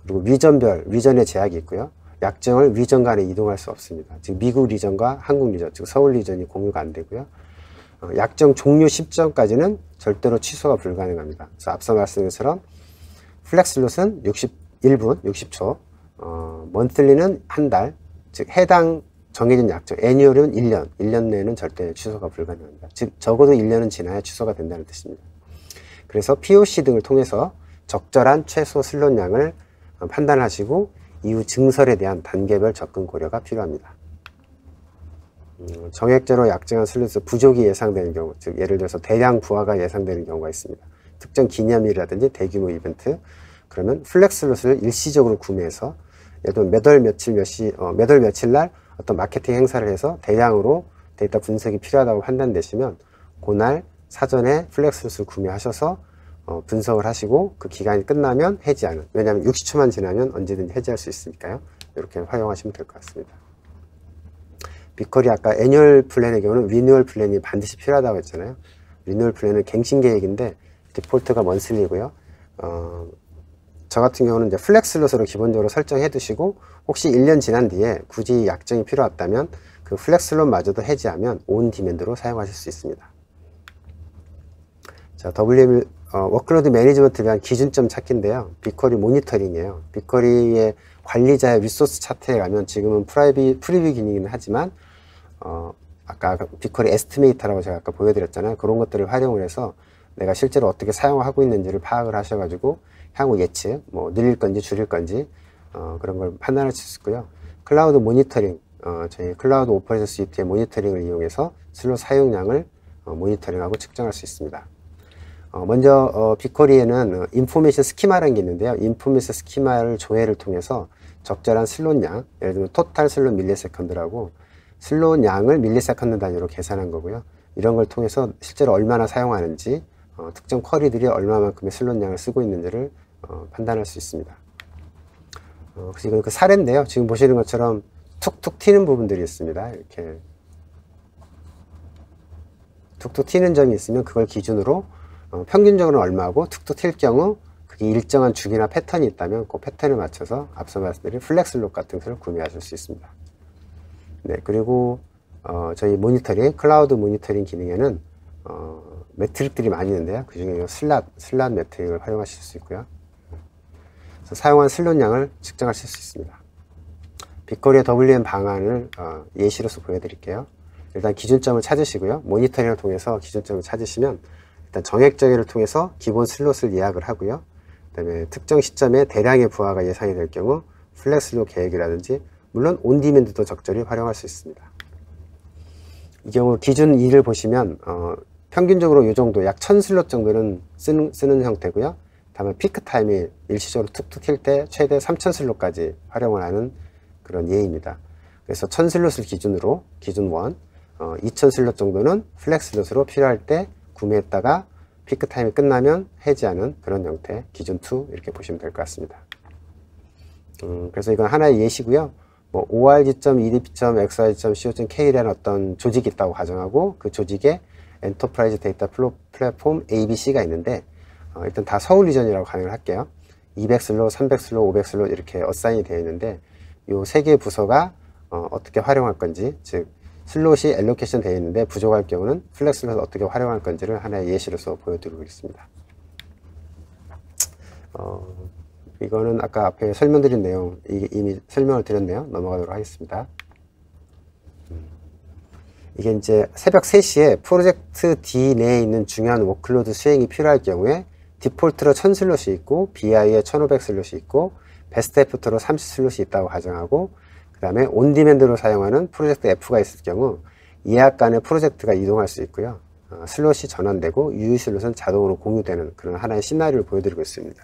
그리고 위전별, 위전의 제약이 있고요. 약정을 위전 간에 이동할 수 없습니다. 즉 미국 리전과 한국 리전, 즉 서울 리전이 공유가 안 되고요. 약정 종료 시점까지는 절대로 취소가 불가능합니다. 그래서 앞서 말씀드린 것처럼 플렉슬롯은 61분, 60초, 먼틀리는 한 달, 즉 해당 정해진 약정, 애니얼은 1년, 1년 내에는 절대 취소가 불가능합니다. 즉 적어도 1년은 지나야 취소가 된다는 뜻입니다. 그래서 POC 등을 통해서 적절한 최소 슬롯량을 판단하시고 이후 증설에 대한 단계별 접근 고려가 필요합니다. 정액제로 약정한 슬롯에서 부족이 예상되는 경우, 즉 예를 들어서 대량 부하가 예상되는 경우가 있습니다. 특정 기념일이라든지 대규모 이벤트, 그러면 플렉 슬롯을 일시적으로 구매해서 예를 들면 몇 월 며칠 날 어떤 마케팅 행사를 해서 대량으로 데이터 분석이 필요하다고 판단되시면 그날 사전에 플렉 슬롯을 구매하셔서 분석을 하시고 그 기간이 끝나면 해지하는, 왜냐하면 60초만 지나면 언제든지 해지할 수 있으니까요. 이렇게 활용하시면 될 것 같습니다. 빅쿼리 아까 애뉴얼 플랜의 경우는 리뉴얼 플랜이 반드시 필요하다고 했잖아요. 리뉴얼 플랜은 갱신 계획인데 디폴트가 먼슬리고요. 저 같은 경우는 이제 플렉스 슬롯으로 기본적으로 설정해 두시고 혹시 1년 지난 뒤에 굳이 약정이 필요하다면 그 플렉스 슬롯마저도 해지하면 온 디맨드로 사용하실 수 있습니다. 자, WM 워크로드 매니지먼트에 대한 기준점 찾기인데요. 빅쿼리 모니터링이에요. 빅쿼리의 관리자의 리소스 차트에 가면 지금은 프리뷰 기능이긴 하지만 아까 빅쿼리 에스티메이터라고 제가 아까 보여드렸잖아요. 그런 것들을 활용을 해서 내가 실제로 어떻게 사용하고 있는지를 파악을 하셔가지고 향후 예측, 늘릴 건지 줄일 건지 그런 걸 판단할 수 있고요. 클라우드 모니터링, 저희 클라우드 오퍼레이션 스위트의 모니터링을 이용해서 슬롯 사용량을 모니터링하고 측정할 수 있습니다. 먼저 빅쿼리에는 인포메이션 스키마라는 게 있는데요. 인포메이션 스키마를 조회를 통해서 적절한 슬롯량, 예를 들면 토탈 슬롯 밀리세컨드라고 슬롯량을 밀리세컨드 단위로 계산한 거고요. 이런 걸 통해서 실제로 얼마나 사용하는지, 특정 쿼리들이 얼마만큼의 슬롯량을 쓰고 있는지를 판단할 수 있습니다. 그래서 이건 그 사례인데요. 지금 보시는 것처럼 툭툭 튀는 부분들이 있습니다. 이렇게 툭툭 튀는 점이 있으면 그걸 기준으로 평균적으로는 얼마고 툭툭 튈 경우 그게 일정한 주기나 패턴이 있다면 그 패턴에 맞춰서 앞서 말씀드린 플렉스록 같은 것을 구매하실 수 있습니다. 네, 그리고 저희 모니터링, 클라우드 모니터링 기능에는 매트릭들이 많이 있는데요. 그 중에 슬롯 매트릭을 활용하실 수 있고요. 그래서 사용한 슬롯량을 측정하실 수 있습니다. 빅커리의 WM 방안을 예시로서 보여드릴게요. 일단 기준점을 찾으시고요. 모니터링을 통해서 기준점을 찾으시면 일단 정액정의를 통해서 기본 슬롯을 예약을 하고요. 그 다음에 특정 시점에 대량의 부하가 예상이 될 경우 플렉슬롯 계획이라든지 물론 온디맨드도 적절히 활용할 수 있습니다. 이 경우 기준 2를 보시면 평균적으로 이 정도 약 1000슬롯 정도는 쓰는 형태고요. 다음에 피크 타임이 일시적으로 툭툭 튈 때 최대 3000슬롯까지 활용을 하는 그런 예입니다. 그래서 1000슬롯을 기준으로 기준 1, 2000슬롯 정도는 플렉슬롯으로 필요할 때 구매했다가 피크 타임이 끝나면 해지하는 그런 형태 기준 2 이렇게 보시면 될 것 같습니다. 그래서 이건 하나의 예시고요. 뭐 org.edp.xyz.co.k라는 어떤 조직이 있다고 가정하고 그 조직에 엔터프라이즈 데이터 플랫폼 ABC가 있는데 일단 다 서울 리전이라고 가정을 할게요. 200슬롯, 300슬롯, 500슬롯 이렇게 어사인이 되어 있는데 요 세 개의 부서가 어떻게 활용할 건지, 즉 슬롯이 엘로케이션 되어 있는데 부족할 경우는 플렉슬롯을 어떻게 활용할 건지를 하나의 예시로서 보여드리고 있습니다. 이거는 아까 앞에 설명드린 내용 이미 설명을 드렸네요. 넘어가도록 하겠습니다. 이게 이제 새벽 3시에 프로젝트 D 내에 있는 중요한 워크로드 수행이 필요할 경우에 디폴트로 1000슬롯이 있고 BI에 1500슬롯이 있고 베스트 애프터로 30슬롯이 있다고 가정하고 그 다음에 온디맨드로 사용하는 프로젝트 F가 있을 경우 예약 간의 프로젝트가 이동할 수 있고요. 슬롯이 전환되고 유의 슬롯은 자동으로 공유되는 그런 하나의 시나리오를 보여드리고 있습니다.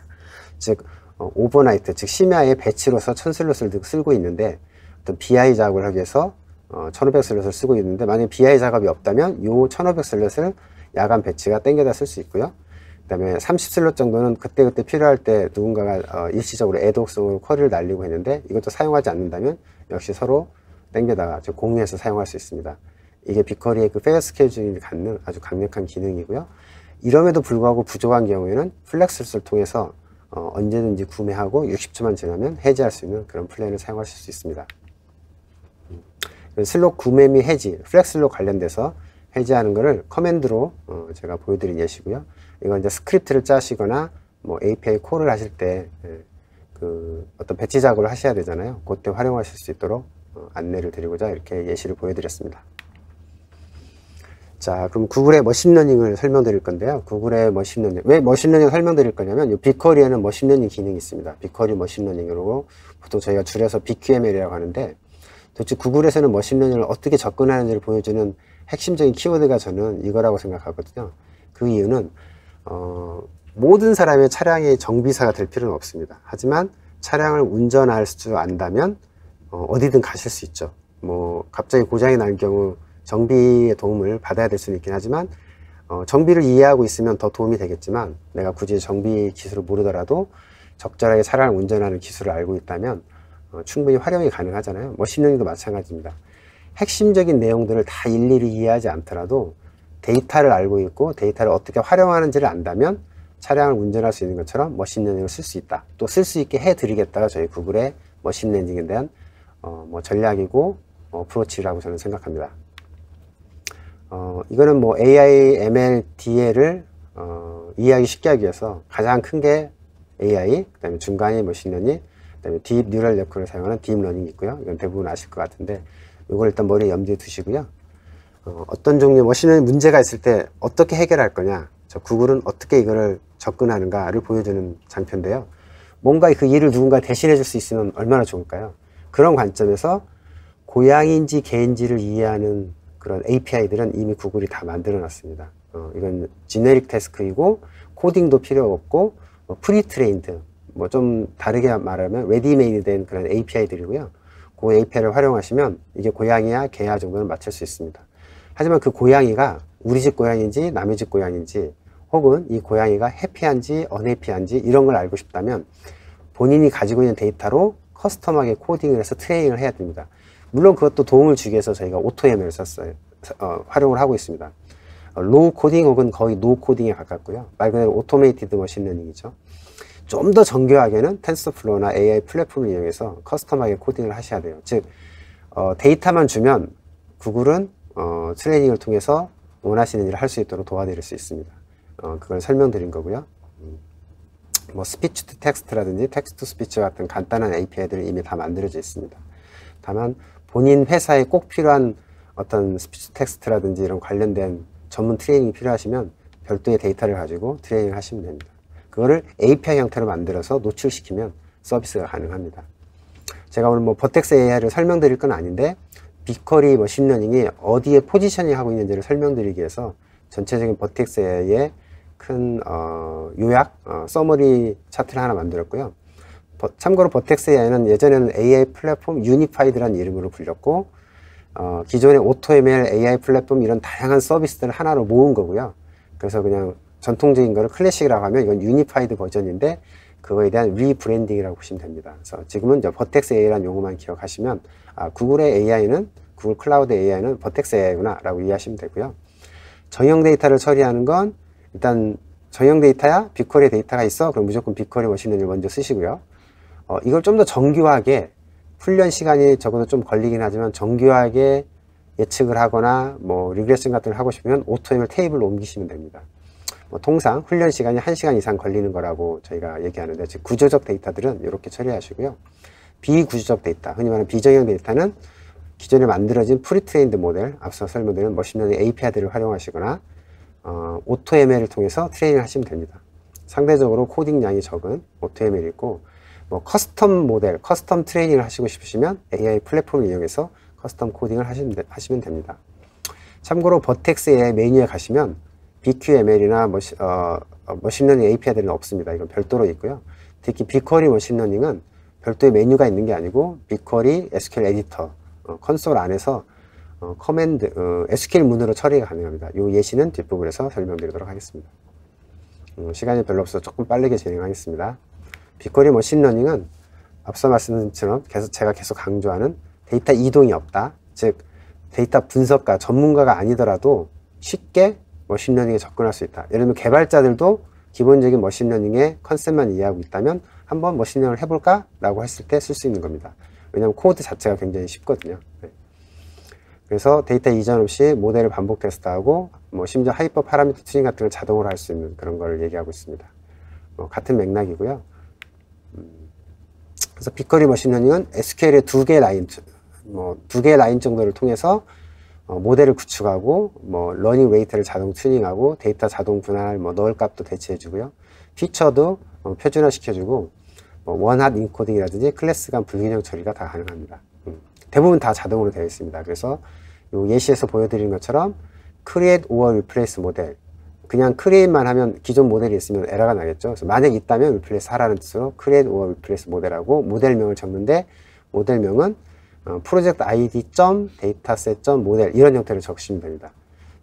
즉 오버나이트, 즉 심야에 배치로서 1000슬롯을 쓰고 있는데 어떤 BI 작업을 하기 위해서 1500슬롯을 쓰고 있는데 만약에 BI 작업이 없다면 요 1500슬롯을 야간 배치가 땡겨다 쓸 수 있고요. 그 다음에 30슬롯 정도는 그때그때 필요할 때 누군가가 일시적으로 애독성으로 쿼리를 날리고 했는데 이것도 사용하지 않는다면 역시 서로 땡겨다가 공유해서 사용할 수 있습니다. 이게 빅커리의 그 페어 스케줄링을 갖는 아주 강력한 기능이고요. 이럼에도 불구하고 부족한 경우에는 플렉슬롯을 통해서 언제든지 구매하고 60초만 지나면 해지할 수 있는 그런 플랜을 사용하실 수 있습니다. 슬롯 구매 및 해지, 플렉슬롯 관련돼서 해지하는 것을 커맨드로 제가 보여드린 예시고요. 이건 이제 스크립트를 짜시거나 뭐 API 콜을 하실 때 그 어떤 배치 작업을 하셔야 되잖아요. 그때 활용하실 수 있도록 안내를 드리고자 이렇게 예시를 보여드렸습니다. 자, 그럼 구글의 머신러닝을 설명드릴 건데요. 구글의 머신러닝, 왜 머신러닝을 설명드릴 거냐면 이 빅커리에는 머신러닝 기능이 있습니다. 빅커리 머신러닝으로 보통 저희가 줄여서 BQML이라고 하는데 도대체 구글에서는 머신러닝을 어떻게 접근하는지를 보여주는 핵심적인 키워드가 저는 이거라고 생각하거든요. 그 이유는 모든 사람의 차량의 정비사가 될 필요는 없습니다. 하지만 차량을 운전할 줄 안다면 어디든 가실 수 있죠. 뭐 갑자기 고장이 날 경우 정비의 도움을 받아야 될 수는 있긴 하지만 정비를 이해하고 있으면 더 도움이 되겠지만 내가 굳이 정비 기술을 모르더라도 적절하게 차량을 운전하는 기술을 알고 있다면 충분히 활용이 가능하잖아요. 머신러닝도 마찬가지입니다. 핵심적인 내용들을 다 일일이 이해하지 않더라도 데이터를 알고 있고 데이터를 어떻게 활용하는지를 안다면 차량을 운전할 수 있는 것처럼 머신러닝을 쓸 수 있다. 또 쓸 수 있게 해드리겠다가 저희 구글의 머신러닝에 대한 뭐 전략이고 어프로치라고 저는 생각합니다. 이거는 뭐 AI, ML, DL을 이해하기 쉽게 하기 위해서 가장 큰 게 AI, 그 다음에 중간이 머신러닝, 그 다음에 딥 뉴럴 네트워크를 사용하는 딥러닝이 있고요. 이건 대부분 아실 것 같은데 이걸 일단 머리에 염두에 두시고요. 어떤 종류의 머신러닝 문제가 있을 때 어떻게 해결할 거냐, 저 구글은 어떻게 이거를 접근하는가를 보여주는 장표인데요. 뭔가 그 일을 누군가 대신해 줄 수 있으면 얼마나 좋을까요? 그런 관점에서 고양이인지 개인지를 이해하는 그런 API들은 이미 구글이 다 만들어 놨습니다. 이건 지네릭 태스크이고 코딩도 필요 없고 프리트레인드, 뭐 좀 다르게 말하면 레디메이드 된 그런 API들이고요. 그 API를 활용하시면 이게 고양이야 개야 정도는 맞출 수 있습니다. 하지만 그 고양이가 우리 집 고양이인지 남의 집 고양이인지 혹은 이 고양이가 해피한지 언해피한지 이런 걸 알고 싶다면 본인이 가지고 있는 데이터로 커스텀하게 코딩을 해서 트레이닝을 해야 됩니다. 물론 그것도 도움을 주기 위해서 저희가 AutoML을 썼어요. 활용을 하고 있습니다. 로우 코딩 혹은 거의 노 코딩에 가깝고요. 말 그대로 오토메이티드 머신러닝이죠. 좀 더 정교하게는 텐서플로우나 AI 플랫폼을 이용해서 커스텀하게 코딩을 하셔야 돼요. 즉 데이터만 주면 구글은 트레이닝을 통해서 원하시는 일을 할 수 있도록 도와드릴 수 있습니다. 그걸 설명드린 거고요. 뭐 스피치 투 텍스트라든지 텍스트 투 스피치 같은 간단한 API들이 이미 다 만들어져 있습니다. 다만 본인 회사에 꼭 필요한 어떤 스피치 투 텍스트라든지 이런 관련된 전문 트레이닝이 필요하시면 별도의 데이터를 가지고 트레이닝을 하시면 됩니다. 그거를 API 형태로 만들어서 노출시키면 서비스가 가능합니다. 제가 오늘 뭐 버텍스 AI를 설명드릴 건 아닌데 빅쿼리 머신러닝이 어디에 포지셔닝 하고 있는지를 설명드리기 위해서 전체적인 버텍스 AI의 큰 요약, 서머리 차트를 하나 만들었고요. 참고로 버텍스 AI는 예전에는 AI 플랫폼 유니파이드라는 이름으로 불렸고 기존의 AutoML, AI 플랫폼 이런 다양한 서비스들을 하나로 모은 거고요. 그래서 그냥 전통적인 거를 클래식이라고 하면 이건 유니파이드 버전인데 그거에 대한 리브랜딩이라고 보시면 됩니다. 그래서 지금은 이제 버텍스 AI라는 용어만 기억하시면 구글의 AI는 구글 클라우드 AI는 버텍스 AI구나 라고 이해하시면 되고요. 정형 데이터를 처리하는 건 일단 정형 데이터야 빅쿼리 데이터가 있어 그럼 무조건 빅쿼리 머신러닝을 먼저 쓰시고요. 이걸 좀 더 정교하게 훈련 시간이 적어도 좀 걸리긴 하지만 정교하게 예측을 하거나 뭐 리그레션 같은 걸 하고 싶으면 AutoML 테이블로 옮기시면 됩니다. 통상 훈련 시간이 1시간 이상 걸리는 거라고 저희가 얘기하는데 즉 구조적 데이터들은 이렇게 처리하시고요. 비구조적 데이터, 흔히 말하는 비정형 데이터는 기존에 만들어진 프리트레인드 모델, 앞서 설명드린 머신러닝 API들을 활용하시거나 AutoML을 통해서 트레이닝을 하시면 됩니다. 상대적으로 코딩량이 적은 AutoML이 있고 뭐 커스텀 모델, 커스텀 트레이닝을 하시고 싶으시면 AI 플랫폼을 이용해서 커스텀 코딩을 하시면 됩니다. 참고로 버텍스 AI 메뉴에 가시면 BQML이나 머신러닝 API들은 없습니다. 이건 별도로 있고요. 특히 빅쿼리 머신러닝은 별도의 메뉴가 있는 게 아니고 빅쿼리 SQL 에디터 콘솔 안에서 커맨드 SQL 문으로 처리가 가능합니다. 이 예시는 뒷부분에서 설명드리도록 하겠습니다. 시간이 별로 없어서 조금 빠르게 진행하겠습니다. 빅쿼리 머신러닝은 앞서 말씀드린 것처럼 제가 계속 강조하는 데이터 이동이 없다. 즉 데이터 분석가 전문가가 아니더라도 쉽게 머신러닝에 접근할 수 있다. 예를 들면 개발자들도 기본적인 머신러닝의 컨셉만 이해하고 있다면 한번 머신러닝을 해볼까? 라고 했을 때 쓸 수 있는 겁니다. 왜냐하면 코드 자체가 굉장히 쉽거든요. 네. 그래서 데이터 이전 없이 모델을 반복 테스트하고 뭐 심지어 하이퍼 파라미터 튜닝 같은 걸 자동으로 할 수 있는 그런 걸 얘기하고 있습니다. 같은 맥락이고요. 그래서 빅쿼리 머신러닝은 SQL의 두 개 라인 정도를 통해서 모델을 구축하고 뭐 러닝 웨이트를 자동 튜닝하고 데이터 자동 분할 넣을 값도 대체해주고요. 피처도 표준화 시켜주고 원핫 인코딩이라든지 클래스 간 불균형 처리가 다 가능합니다. 대부분 다 자동으로 되어 있습니다. 그래서 요 예시에서 보여드린 것처럼 create or replace 모델 그냥 create만 하면 기존 모델이 있으면 에러가 나겠죠. 그래서 만약 있다면 replace 하라는 뜻으로 create or replace 모델하고 모델명을 적는데 모델명은 프로젝트 id.dataset.model 이런 형태로 적으시면 됩니다.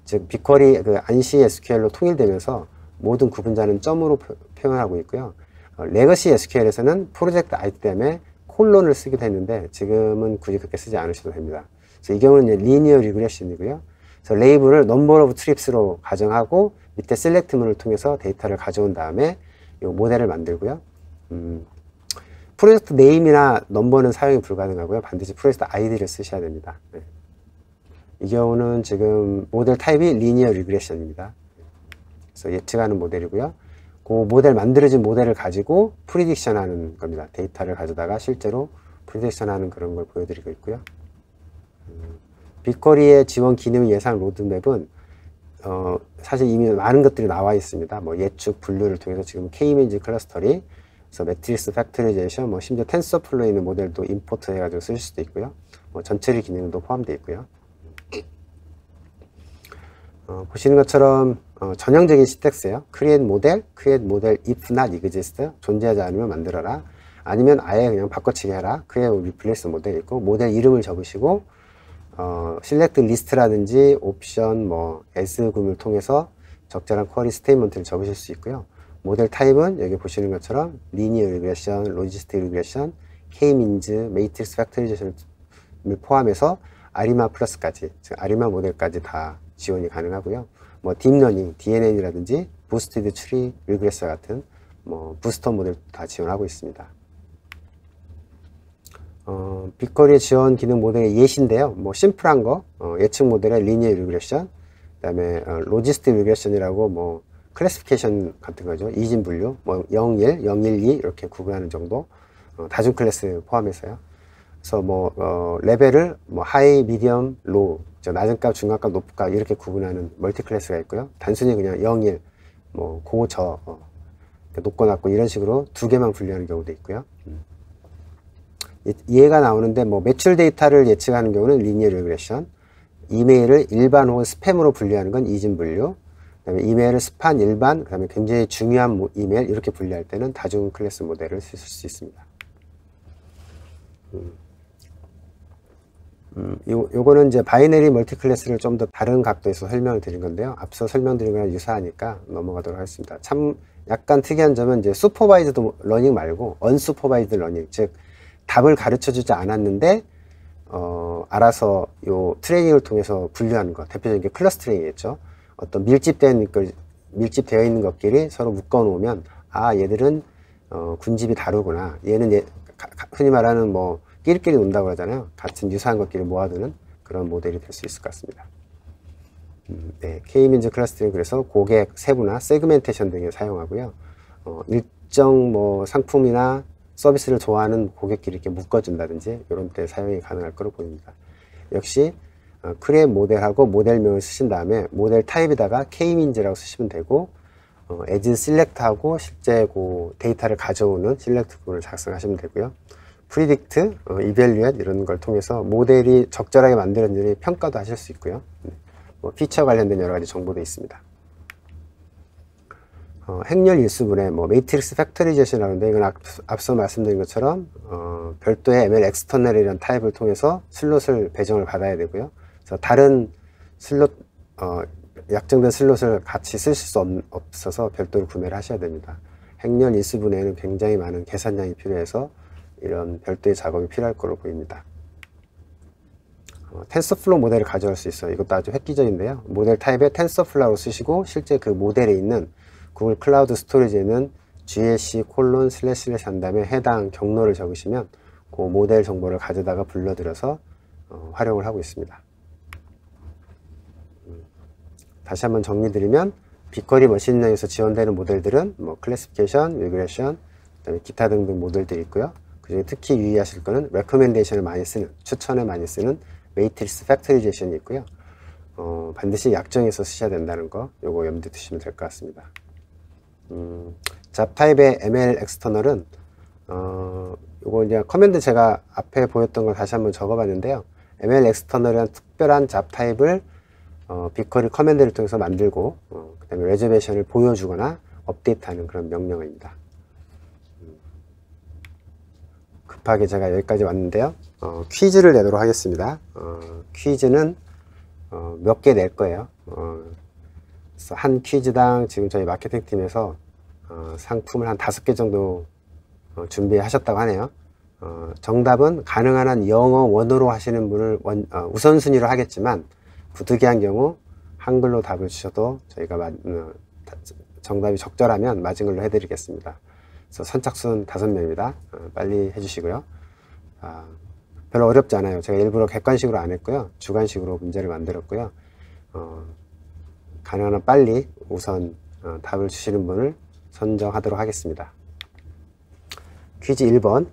즉 빅쿼리 안시 SQL로 통일되면서 모든 구분자는 점으로 표현하고 있고요. 레거시 SQL에서는 프로젝트 아이디 때문에 콜론을 쓰기도 했는데 지금은 굳이 그렇게 쓰지 않으셔도 됩니다. 그래서 이 경우는 이제 리니어 리그레션이고요. 그래서 레이블을 넘버 오브 트립스로 가정하고 밑에 셀렉트문을 통해서 데이터를 가져온 다음에 이 모델을 만들고요. 프로젝트 네임이나 넘버는 사용이 불가능하고요. 반드시 프로젝트 아이디를 쓰셔야 됩니다. 네. 이 경우는 지금 모델 타입이 리니어 리그레션입니다. 그래서 예측하는 모델이고요. 그 모델 만들어진 모델을 가지고 프리딕션 하는 겁니다. 데이터를 가져다가 실제로 프리딕션 하는 그런 걸 보여드리고 있고요. 빅쿼리의 지원 기능 예상 로드맵은 사실 이미 많은 것들이 나와 있습니다. 뭐 예측, 분류를 통해서 지금 K-이미지 클러스터링, 그래서 매트리스 팩토리제이션, 뭐 심지어 텐서플로우에 있는 모델도 임포트 해가지고 쓰실 수도 있고요. 뭐 전체리 기능도 포함되어 있고요. 보시는 것처럼 전형적인 신텍스예요. create model if not exist 존재하지 않으면 만들어라. 아니면 아예 그냥 바꿔치기 해라. create or replace 모델 있고 모델 이름을 적으시고 select list라든지 옵션 뭐 as 구문을 통해서 적절한 쿼리 스테이트먼트를 적으실 수 있고요. 모델 타입은 여기 보시는 것처럼 리니어 리그레션, 로지스틱 리그레션, K-민즈, 매트릭스 팩토리제이션을 포함해서 아리마 플러스까지, 즉 아리마 모델까지 다 지원이 가능하고요. 뭐 딥러닝, DNN이라든지 부스티드 트리 리그레서 같은 뭐 부스터 모델도 다 지원하고 있습니다. 빅쿼리 지원 기능 모델의 예시인데요. 뭐 심플한 거, 예측 모델의 리니어 리그레션, 그다음에 로지스틱 리그레션이라고 뭐 클래시피케이션 같은 거죠. 이진 분류, 뭐 0, 1, 0, 1, 2 이렇게 구분하는 정도, 다중 클래스 포함해서요. 그래서 뭐 레벨을 뭐 하이, 미디엄, 로우, 낮은 값, 중간 값, 높은 값 이렇게 구분하는 멀티 클래스가 있고요. 단순히 그냥 0, 1, 뭐 고, 저, 높고 낮고 이런 식으로 두 개만 분류하는 경우도 있고요. 이해가 나오는데 뭐 매출 데이터를 예측하는 경우는 리니어 리그레션, 이메일을 일반 혹은 스팸으로 분류하는 건 이진 분류, 그다음에 이메일을 스판, 일반, 그다음에 굉장히 중요한 이메일 이렇게 분류할 때는 다중 클래스 모델을 쓸 수 있습니다. 요거는 이제 바이너리 멀티 클래스를 좀 더 다른 각도에서 설명을 드린 건데요. 앞서 설명드린 거랑 유사하니까 넘어가도록 하겠습니다. 참 약간 특이한 점은 이제 슈퍼바이즈드 러닝 말고 언슈퍼바이즈드 러닝, 즉 답을 가르쳐 주지 않았는데 알아서 요 트레이닝을 통해서 분류하는 것, 대표적인 게 클러스 트레이닝이겠죠. 어떤 밀집되어 있는 것끼리 서로 묶어 놓으면 얘들은 군집이 다르구나, 얘는 흔히 말하는 뭐 끼리끼리 논다고 하잖아요. 같은 유사한 것끼리 모아두는 그런 모델이 될 수 있을 것 같습니다. 네, K-민즈 클러스터링 그래서 고객 세분화, 세그멘테이션 등에 사용하고요. 일정 뭐 상품이나 서비스를 좋아하는 고객끼리 이렇게 묶어준다든지 이런 때 사용이 가능할 거로 보입니다. 역시 크레 모델하고 모델명을 쓰신 다음에 모델 타입에다가 K-민즈라고 쓰시면 되고, as select하고 실제 그 데이터를 가져오는 select 구를 작성하시면 되고요. 프리딕트, 이벨리엣 이런 걸 통해서 모델이 적절하게 만들었는지 평가도 하실 수 있고요. 뭐 피처 관련된 여러 가지 정보도 있습니다. 행렬 일수분해, 뭐 매트릭스 팩터리제이션이라는데 이건 앞서 말씀드린 것처럼 별도의 ML 엑스터널이라는 타입을 통해서 슬롯을 배정을 받아야 되고요. 그래서 다른 슬롯, 약정된 슬롯을 같이 쓰실 수 없어서 별도로 구매를 하셔야 됩니다. 행렬 일수분해에는 굉장히 많은 계산량이 필요해서 이런 별도의 작업이 필요할 거로 보입니다. 텐서플로우 모델을 가져올 수 있어요. 이것도 아주 획기적인데요. 모델 타입에 텐서플로우로 쓰시고 실제 그 모델에 있는 구글 클라우드 스토리지에는 GSC / 한 다음에 해당 경로를 적으시면 그 모델 정보를 가져다가 불러들여서 활용을 하고 있습니다. 다시 한번 정리드리면 빅쿼리 머신러닝에서 지원되는 모델들은 뭐 클래시피케이션, 리그레션, 그다음에 기타 등등 모델들이 있고요. 그중에 특히 유의하실 거는 레코멘데이션을 많이 쓰는, 추천에 많이 쓰는 매트릭스 팩터리제이션이 있고요. 반드시 약정에서 쓰셔야 된다는 거, 요거 염두에 두시면 될 것 같습니다. 잡타입의 ML 엑스터널은 요거 이제 커맨드 제가 앞에 보였던 걸 다시 한번 적어봤는데요. ML 엑스터널이란 특별한 잡타입을 빅쿼리 커맨드를 통해서 만들고 그 다음에 레저베이션을 보여주거나 업데이트하는 그런 명령어입니다. 급하게 제가 여기까지 왔는데요. 퀴즈를 내도록 하겠습니다. 퀴즈는 몇 개 낼 거예요. 그래서 한 퀴즈당 지금 저희 마케팅 팀에서 상품을 한 5개 정도 준비하셨다고 하네요. 정답은 가능한 한 영어 원어로 하시는 분을 우선순위로 하겠지만, 부득이한 경우 한글로 답을 주셔도 저희가 정답이 적절하면 맞은 걸로 해드리겠습니다. 그래서 선착순 5명입니다. 빨리 해주시고요. 별로 어렵지 않아요. 제가 일부러 객관식으로 안 했고요. 주관식으로 문제를 만들었고요. 가능한 한 빨리 우선 답을 주시는 분을 선정하도록 하겠습니다. 퀴즈 1번.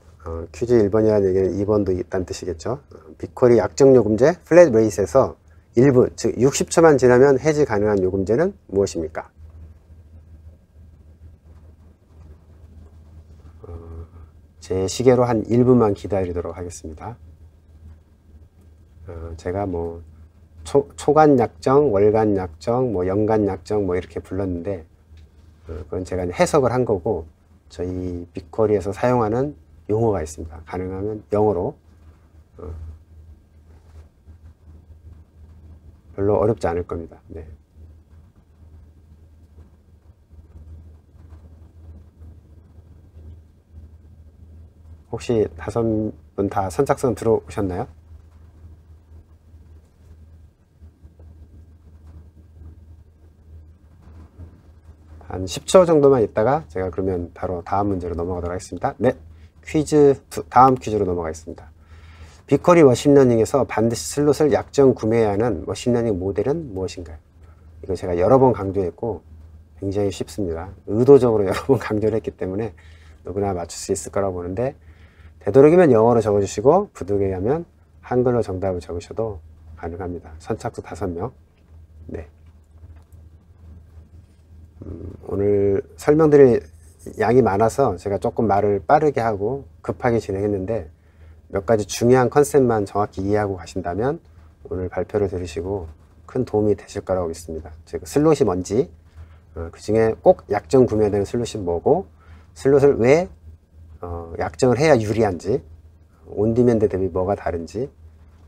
퀴즈 1번이라는 얘기는 2번도 있다는 뜻이겠죠. 빅쿼리 약정 요금제 플랫 레이스에서 1분, 즉 60초만 지나면 해지 가능한 요금제는 무엇입니까? 제 시계로 한 1분만 기다리도록 하겠습니다. 제가 뭐 초간 약정, 월간 약정, 뭐 연간 약정 뭐 이렇게 불렀는데 그건 제가 해석을 한 거고, 저희 빅쿼리에서 사용하는 용어가 있습니다. 가능하면 영어로. 별로 어렵지 않을 겁니다. 네. 혹시 5분 다 선착순 들어오셨나요? 한 10초 정도만 있다가 제가 그러면 바로 다음 문제로 넘어가도록 하겠습니다. 네, 다음 퀴즈로 넘어가겠습니다. 빅쿼리 머신러닝에서 반드시 슬롯을 약정 구매해야 하는 머신러닝 모델은 무엇인가요? 이거 제가 여러 번 강조했고 굉장히 쉽습니다. 의도적으로 여러 번 강조를 했기 때문에 누구나 맞출 수 있을 거라고 보는데, 되도록이면 영어로 적어주시고 부득이하면 한글로 정답을 적으셔도 가능합니다. 선착순 5명. 네. 오늘 설명드릴 양이 많아서 제가 조금 말을 빠르게 하고 급하게 진행했는데, 몇 가지 중요한 컨셉만 정확히 이해하고 가신다면 오늘 발표를 들으시고 큰 도움이 되실 거라고 믿습니다. 즉 슬롯이 뭔지, 그 중에 꼭 약정 구매해야 되는 슬롯이 뭐고, 슬롯을 왜 약정을 해야 유리한지, 온디맨드 대비 뭐가 다른지,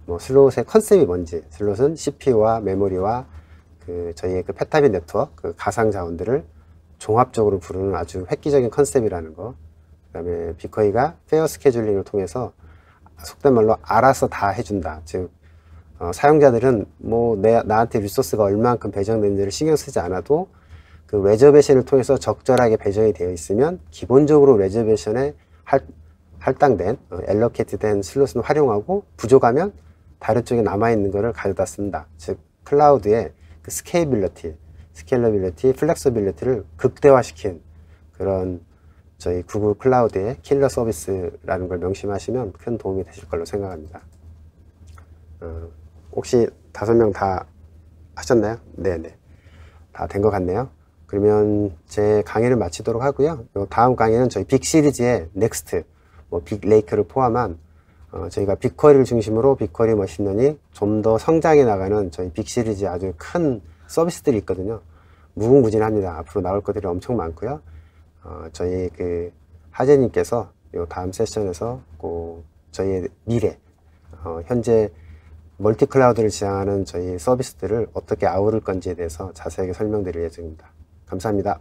뭐 슬롯의 컨셉이 뭔지, 슬롯은 CPU와 메모리와 저희의 페타빗 네트워크, 가상 자원들을 종합적으로 부르는 아주 획기적인 컨셉이라는 거. 그 다음에 빅쿼리가 페어 스케줄링을 통해서 속된 말로 알아서 다 해준다. 즉 사용자들은 뭐 나한테 리소스가 얼만큼 배정되는지를 신경 쓰지 않아도 그 레저베이션을 통해서 적절하게 배정이 되어 있으면 기본적으로 레저베이션에 할당된 엘로케이트된 슬롯은 활용하고, 부족하면 다른 쪽에 남아있는 것을 가져다 쓴다. 즉 클라우드의 그 스케일러빌리티, 플렉서빌리티를 극대화시킨 그런 저희 구글 클라우드의 킬러 서비스라는 걸 명심하시면 큰 도움이 되실 걸로 생각합니다. 혹시 5명 다 하셨나요? 네네. 다 된 것 같네요. 그러면 제 강의를 마치도록 하고요. 다음 강의는 저희 빅 시리즈의 넥스트, 빅 레이크를 포함한 저희가 빅쿼리를 중심으로 빅쿼리 머신러닝 좀 더 성장해 나가는 저희 빅 시리즈 아주 큰 서비스들이 있거든요. 무궁무진합니다. 앞으로 나올 것들이 엄청 많고요. 저희 하재님께서 요 다음 세션에서 저희의 미래, 현재 멀티 클라우드를 지향하는 저희 서비스들을 어떻게 아우를 건지에 대해서 자세하게 설명드릴 예정입니다. 감사합니다.